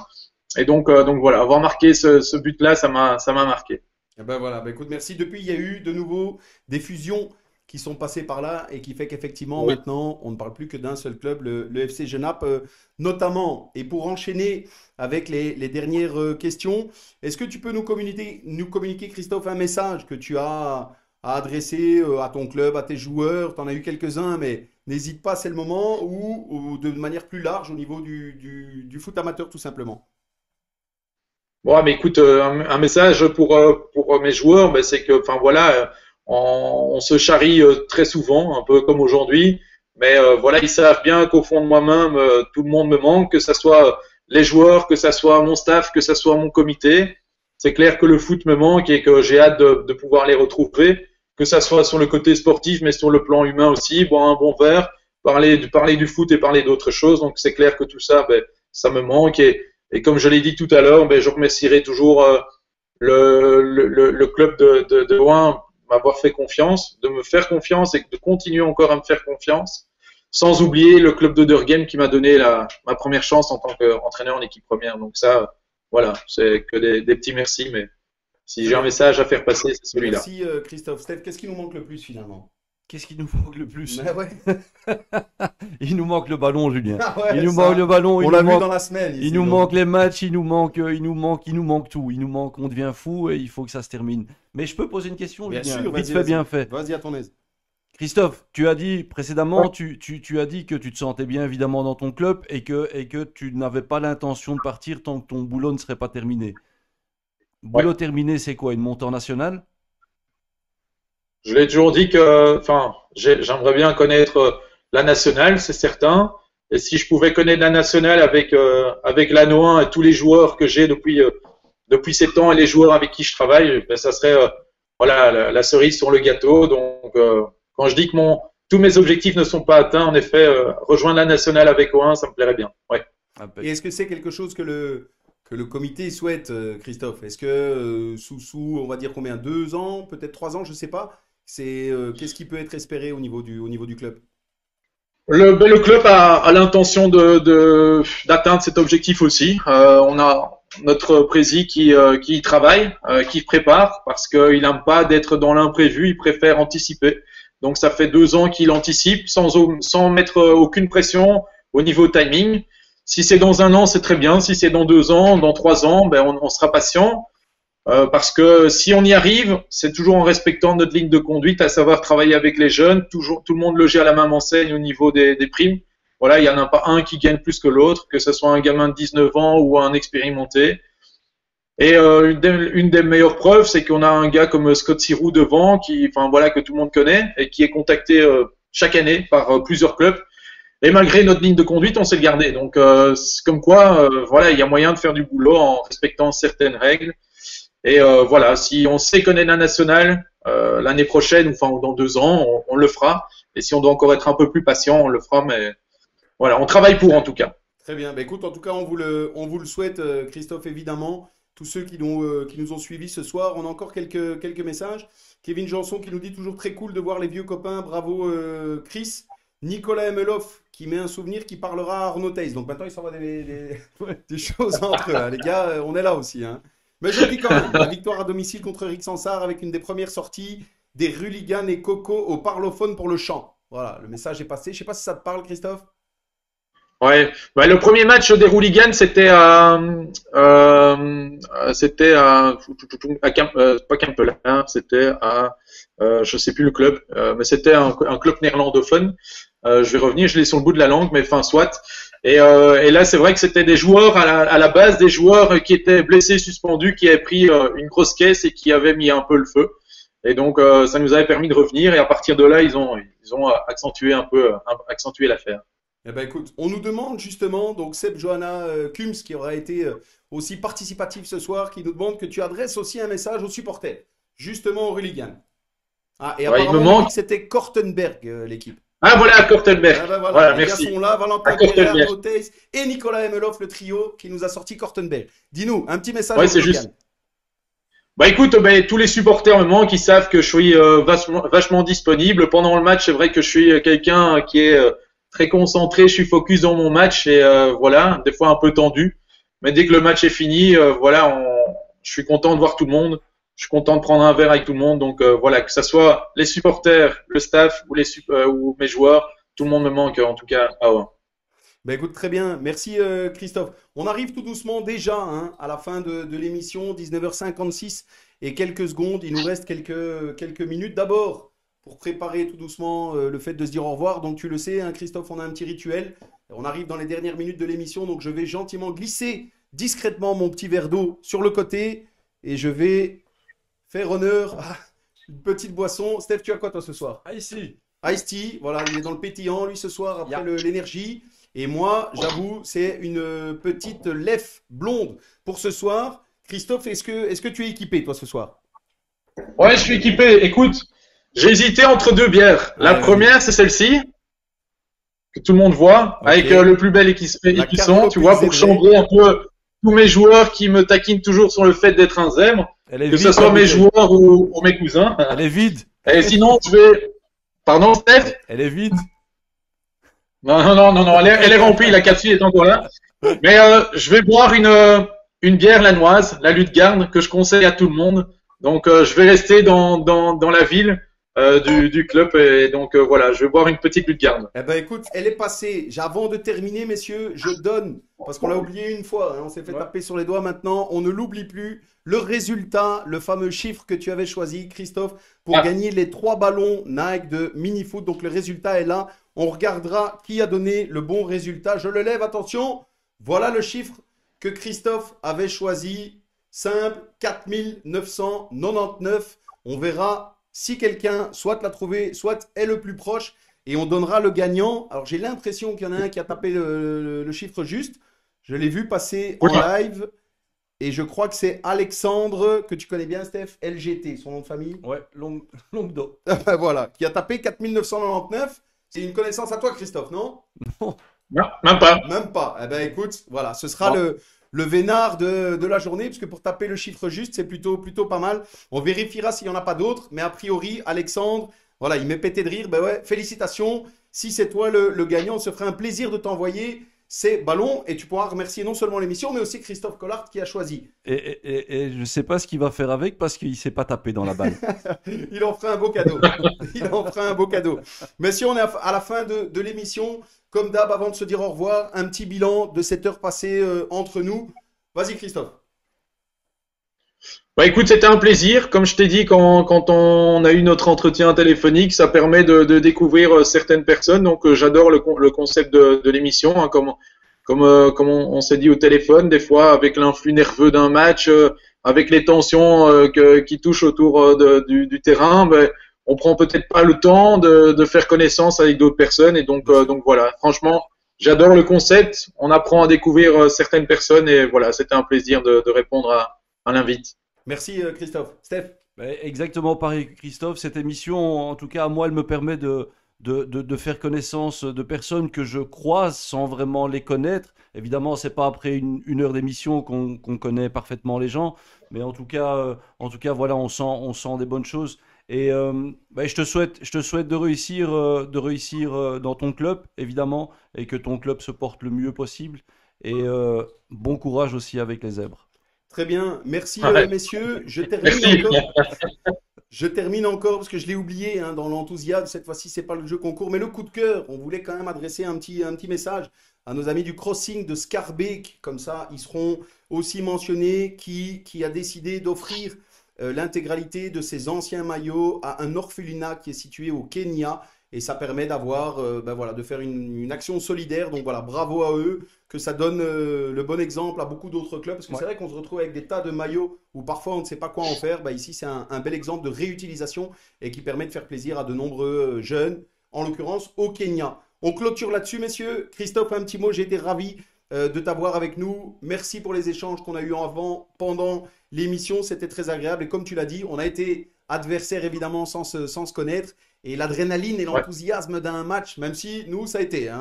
Speaker 3: Et donc voilà, avoir marqué ce but-là, ça m'a marqué.
Speaker 1: Eh ben voilà, ben écoute, merci. Depuis, il y a eu de nouveau des fusions qui sont passées par là et qui fait qu'effectivement,
Speaker 3: Oui.
Speaker 1: maintenant, on ne parle plus que d'un seul club, le FC Genappe, notamment. Et pour enchaîner avec les dernières questions, est-ce que tu peux nous communiquer, Christophe, un message que tu as à adresser à ton club, à tes joueurs? Tu en as eu quelques-uns, mais n'hésite pas, c'est le moment, ou de manière plus large au niveau du foot amateur, tout simplement.
Speaker 3: Bon, mais écoute, un message pour mes joueurs, ben, c'est que, enfin voilà, on se charrie très souvent, un peu comme aujourd'hui, mais voilà, ils savent bien qu'au fond de moi-même, tout le monde me manque, que ça soit les joueurs, que ça soit mon staff, que ça soit mon comité. C'est clair que le foot me manque et que j'ai hâte de pouvoir les retrouver, que ça soit sur le côté sportif, mais sur le plan humain aussi, boire un bon verre, parler du foot et parler d'autres choses. Donc c'est clair que tout ça, ben, ça me manque et comme je l'ai dit tout à l'heure, ben, je remercierai toujours le club de Rouen m'avoir fait confiance, de me faire confiance et de continuer encore à me faire confiance, sans oublier le club de Durgem qui m'a donné ma première chance en tant qu'entraîneur en équipe première. Donc ça, voilà, c'est que des petits merci, mais si
Speaker 1: Très
Speaker 3: j'ai un
Speaker 1: bien.
Speaker 3: message à faire passer, c'est celui-là.
Speaker 1: Merci Christophe. Steph, qu'est-ce qui nous manque le plus finalement?
Speaker 2: Qu'est-ce qui nous manque le plus?
Speaker 1: Mais ouais.
Speaker 2: Il nous manque le ballon, Julien.
Speaker 1: Ah
Speaker 2: Il
Speaker 1: ouais,
Speaker 2: nous manque le
Speaker 1: ça,
Speaker 2: ballon,
Speaker 1: on l'a vu dans la semaine
Speaker 2: il
Speaker 1: ici.
Speaker 2: nous
Speaker 1: Donc.
Speaker 2: manque les matchs, il nous manque tout. Il nous manque, on devient fou et il faut que ça se termine. Mais je peux poser une question,
Speaker 1: Bien
Speaker 2: Julien?
Speaker 1: sûr,
Speaker 2: Vite
Speaker 1: vas-y,
Speaker 2: fait,
Speaker 1: vas-y.
Speaker 2: bien fait.
Speaker 1: Vas-y à ton aise.
Speaker 2: Christophe, tu as dit
Speaker 3: Ouais.
Speaker 2: précédemment, tu as dit que tu te sentais bien évidemment dans ton club et que tu n'avais pas l'intention de partir tant que ton boulot ne serait pas terminé.
Speaker 3: Ouais.
Speaker 2: Boulot terminé, c'est quoi? Une montée en nationale?
Speaker 3: Je l'ai toujours dit que, enfin, j'aimerais bien connaître la nationale, c'est certain. Et si je pouvais connaître la nationale avec la No1 et tous les joueurs que j'ai depuis 7 ans et les joueurs avec qui je travaille, ben, ça serait voilà la cerise sur le gâteau. Donc, quand je dis que tous mes objectifs ne sont pas atteints, en effet, rejoindre la nationale avec O1, ça me plairait bien. Ouais.
Speaker 1: Et est-ce que c'est quelque chose que le comité souhaite, Christophe? Est-ce que on va dire combien? 2 ans, peut-être 3 ans, je ne sais pas. Qu'est-ce qui peut être espéré au niveau du club?
Speaker 3: Le club a l'intention d'atteindre cet objectif aussi. On a notre président qui y travaille, qui prépare, parce qu'il n'aime pas d'être dans l'imprévu, il préfère anticiper. Donc ça fait 2 ans qu'il anticipe sans mettre aucune pression au niveau timing. Si c'est dans un an, c'est très bien. Si c'est dans 2 ans, dans 3 ans, ben on sera patient. Parce que si on y arrive, c'est toujours en respectant notre ligne de conduite, à savoir travailler avec les jeunes, toujours tout le monde logé à la même enseigne au niveau des primes. Voilà, il n'y en a pas un qui gagne plus que l'autre, que ce soit un gamin de 19 ans ou un expérimenté. Et une des meilleures preuves, c'est qu'on a un gars comme Scott Sirou devant, enfin voilà, que tout le monde connaît et qui est contacté chaque année par plusieurs clubs. Et malgré notre ligne de conduite, on sait le garder. Donc, c'est comme quoi, voilà, il y a moyen de faire du boulot en respectant certaines règles. Et voilà, si on sait connaître la nationale l'année prochaine ou dans 2 ans, on le fera. Et si on doit encore être un peu plus patient, on le fera. Mais voilà, on travaille pour en tout cas.
Speaker 1: Très bien. Bah, écoute, en tout cas, on vous le souhaite, Christophe, évidemment. Tous ceux qui nous ont suivis ce soir, on a encore quelques messages. Kevin Janson qui nous dit toujours très cool de voir les vieux copains. Bravo, Chris. Nicolas Emelov qui met un souvenir qui parlera à Arnaud Theis. Donc maintenant, il s'envoie des choses entre eux, hein. Les gars, on est là aussi, hein. Mais je le dis quand même, la victoire à domicile contre Eric Sansard avec une des premières sorties des Ruligan et Coco au parlophone pour le chant. Voilà, le message est passé. Je ne sais pas si ça te parle, Christophe.
Speaker 3: Ouais, bah, le premier match des Hooligans, c'était pas Kempel, hein, c'était à, je sais plus le club, mais c'était un club néerlandophone. Je vais revenir, je l'ai sur le bout de la langue, mais enfin, soit. Et là, c'est vrai que c'était des joueurs à la base, des joueurs qui étaient blessés, suspendus, qui avaient pris une grosse caisse et qui avaient mis un peu le feu. Et donc, ça nous avait permis de revenir. Et à partir de là, ils ont accentué accentué l'affaire.
Speaker 1: Eh ben écoute, on nous demande justement, donc Seb Johanna Kums, qui aura été aussi participatif ce soir, qui nous demande que tu adresses aussi un message aux supporters, justement aux Hooligans. Ah, et
Speaker 3: Ouais, il me
Speaker 1: apparemment, on dit
Speaker 3: manque.
Speaker 1: que c'était Kortenberg, l'équipe.
Speaker 3: Ah, voilà, Kortenberg.
Speaker 1: Ah ben voilà,
Speaker 3: Voilà,
Speaker 1: les gars
Speaker 3: merci.
Speaker 1: sont là, Valentin
Speaker 3: À
Speaker 1: Guerre,
Speaker 3: Kortenberg.
Speaker 1: Arnaud Theis et Nicolas Emeloff, le trio qui nous a sorti Kortenberg. Dis-nous, un petit message
Speaker 3: Ouais,
Speaker 1: aux
Speaker 3: c'est
Speaker 1: Hooligans.
Speaker 3: juste. Bah écoute, tous les supporters me manquent, ils savent que je suis vachement disponible. Pendant le match, c'est vrai que je suis quelqu'un qui est très concentré, je suis focus dans mon match et voilà, des fois un peu tendu. Mais dès que le match est fini, je suis content de voir tout le monde. Je suis content de prendre un verre avec tout le monde. Donc voilà, que ce soit les supporters, le staff ou mes joueurs, tout le monde me manque en tout cas. Ah ouais.
Speaker 1: Ben écoute, très bien. Merci Christophe. On arrive tout doucement déjà hein, à la fin de l'émission, 19h56 et quelques secondes. Il nous reste quelques minutes. D'abord, pour préparer tout doucement le fait de se dire au revoir. Donc tu le sais, hein, Christophe, on a un petit rituel. On arrive dans les dernières minutes de l'émission, donc je vais gentiment glisser discrètement mon petit verre d'eau sur le côté et je vais faire honneur à une petite boisson. Steph, tu as quoi toi ce soir?
Speaker 2: Ah, ici.
Speaker 1: Ice Tea, voilà, il est dans le pétillant lui ce soir après
Speaker 2: Yeah.
Speaker 1: l'énergie. Et moi, j'avoue, c'est une petite lèvre blonde pour ce soir. Christophe, est-ce que tu es équipé toi ce soir?
Speaker 3: Ouais, je suis équipé. Écoute, j'ai hésité entre deux bières. La
Speaker 1: Ouais, vas-y.
Speaker 3: première, c'est celle-ci, que tout le monde voit,
Speaker 1: Ok.
Speaker 3: avec le plus bel
Speaker 1: La
Speaker 3: écusson, tu
Speaker 1: Carlo
Speaker 3: vois, pour
Speaker 1: Pizzebre.
Speaker 3: chambrer un peu tous mes joueurs qui me taquinent toujours sur le fait d'être un zèbre,
Speaker 2: Elle est
Speaker 3: que
Speaker 2: vide,
Speaker 3: ce soit
Speaker 2: la
Speaker 3: mes
Speaker 2: bouteille.
Speaker 3: joueurs ou mes cousins.
Speaker 2: Elle est vide.
Speaker 3: Et sinon, je vais... Pardon, Steph?
Speaker 2: Elle est vide.
Speaker 3: Non, elle est remplie, la capsule est encore là. Mais je vais boire une bière lannoise, la Lutte-Garde, que je conseille à tout le monde. Donc, je vais rester dans la ville du club. Et donc, voilà, je vais boire une petite Lutte-Garde.
Speaker 1: Eh ben écoute, elle est passée. Avant de terminer, messieurs, je donne, parce qu'on l'a oublié une fois, hein, on s'est fait
Speaker 2: Ouais.
Speaker 1: taper sur les doigts maintenant, on ne l'oublie plus, le résultat, le fameux chiffre que tu avais choisi, Christophe, pour
Speaker 3: Ah.
Speaker 1: gagner les 3 ballons Nike de mini-foot. Donc le résultat est là. On regardera qui a donné le bon résultat. Je le lève, attention. Voilà le chiffre que Christophe avait choisi. Simple, 4999. On verra si quelqu'un soit l'a trouvé, soit est le plus proche. Et on donnera le gagnant. Alors j'ai l'impression qu'il y en a un qui a tapé le chiffre juste. Je l'ai vu passer en
Speaker 3: Oula.
Speaker 1: live. Et je crois que c'est Alexandre, que tu connais bien, Steph, LGT, son nom de famille.
Speaker 2: Ouais, longue dos.
Speaker 1: Ben voilà, qui a tapé 4999. C'est une connaissance à toi, Christophe, non?
Speaker 3: Non, même pas.
Speaker 1: Même pas. Eh ben écoute, voilà, ce sera
Speaker 2: Bon.
Speaker 1: le vénard de la journée, puisque pour taper le chiffre juste, c'est plutôt pas mal. On vérifiera s'il n'y en a pas d'autres, mais a priori, Alexandre, voilà, il m'est pété de rire. Ben ouais, félicitations. Si c'est toi le gagnant, on se ferait un plaisir de t'envoyer ces ballons et tu pourras remercier non seulement l'émission, mais aussi Christophe Collard qui a choisi.
Speaker 2: Et je sais pas ce qu'il va faire avec parce qu'il s'est pas tapé dans la balle.
Speaker 1: Il en fera un beau cadeau. Il en fera un beau cadeau. Messieurs, on est à la fin de l'émission. Comme d'hab, avant de se dire au revoir, un petit bilan de cette heure passée entre nous. Vas-y, Christophe.
Speaker 3: Bah écoute, c'était un plaisir. Comme je t'ai dit, quand on a eu notre entretien téléphonique, ça permet de découvrir certaines personnes. Donc j'adore le concept de l'émission, hein, comme on s'est dit au téléphone, des fois avec l'influx nerveux d'un match, avec les tensions qui touchent autour du terrain, ben, on prend peut-être pas le temps de faire connaissance avec d'autres personnes. Et donc voilà, franchement, j'adore le concept. On apprend à découvrir certaines personnes et voilà, c'était un plaisir de répondre à l'invite.
Speaker 1: Merci, Christophe. Steph.
Speaker 2: Ben, exactement pareil que Christophe. Cette émission, en tout cas, à moi, elle me permet de faire connaissance de personnes que je croise sans vraiment les connaître. Évidemment, c'est pas après une heure d'émission qu'on connaît parfaitement les gens, mais en tout cas, voilà, on sent des bonnes choses. Et ben, je te souhaite de réussir dans ton club, évidemment, et que ton club se porte le mieux possible. Et bon courage aussi avec les zèbres.
Speaker 1: Très bien. Merci,
Speaker 3: Ouais.
Speaker 1: messieurs.
Speaker 3: Merci.
Speaker 1: Je termine encore parce que je l'ai oublié hein, dans l'enthousiasme. Cette fois-ci, c'est pas le jeu concours, mais le coup de cœur. On voulait quand même adresser un petit message à nos amis du Crossing de Scarbeck, comme ça ils seront aussi mentionnés, qui a décidé d'offrir l'intégralité de ses anciens maillots à un orphelinat qui est situé au Kenya. Et ça permet d'avoir, voilà, de faire une action solidaire. Donc voilà, bravo à eux, que ça donne le bon exemple à beaucoup d'autres clubs. Parce que c'est vrai qu'on se retrouve avec des tas de maillots où parfois on ne sait pas quoi en faire. Bah, ici, c'est un bel exemple de réutilisation et qui permet de faire plaisir à de nombreux jeunes, en l'occurrence au Kenya. On clôture là-dessus, messieurs. Christophe, un petit mot, j'ai été ravi de t'avoir avec nous. Merci pour les échanges qu'on a eus pendant l'émission. C'était très agréable. Et comme tu l'as dit, on a été adversaires évidemment sans se connaître. Et l'adrénaline et l'enthousiasme d'un match, même si nous, ça a été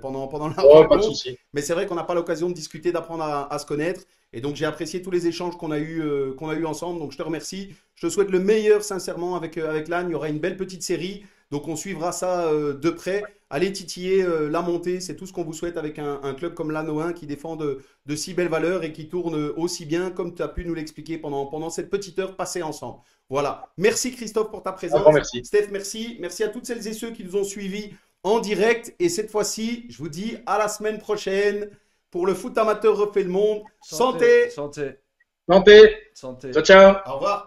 Speaker 1: pendant la rencontre. Mais c'est vrai qu'on n'a pas l'occasion de discuter, d'apprendre à se connaître. Et donc, j'ai apprécié tous les échanges qu'on a eu ensemble. Donc, je te remercie. Je te souhaite le meilleur, sincèrement, avec l'Âne. Il y aura une belle petite série. Donc, on suivra ça de près. Allez titiller la montée. C'est tout ce qu'on vous souhaite avec un club comme l'Anoin qui défend de si belles valeurs et qui tourne aussi bien, comme tu as pu nous l'expliquer pendant cette petite heure passée ensemble. Voilà. Merci Christophe pour ta présence.
Speaker 3: Merci.
Speaker 1: Steph, merci. Merci à toutes celles et ceux qui nous ont suivis en direct. Et cette fois-ci, je vous dis à la semaine prochaine pour le foot amateur refait le monde. Santé.
Speaker 2: Santé.
Speaker 3: Santé.
Speaker 2: Santé.
Speaker 3: Ciao, ciao.
Speaker 1: Au revoir.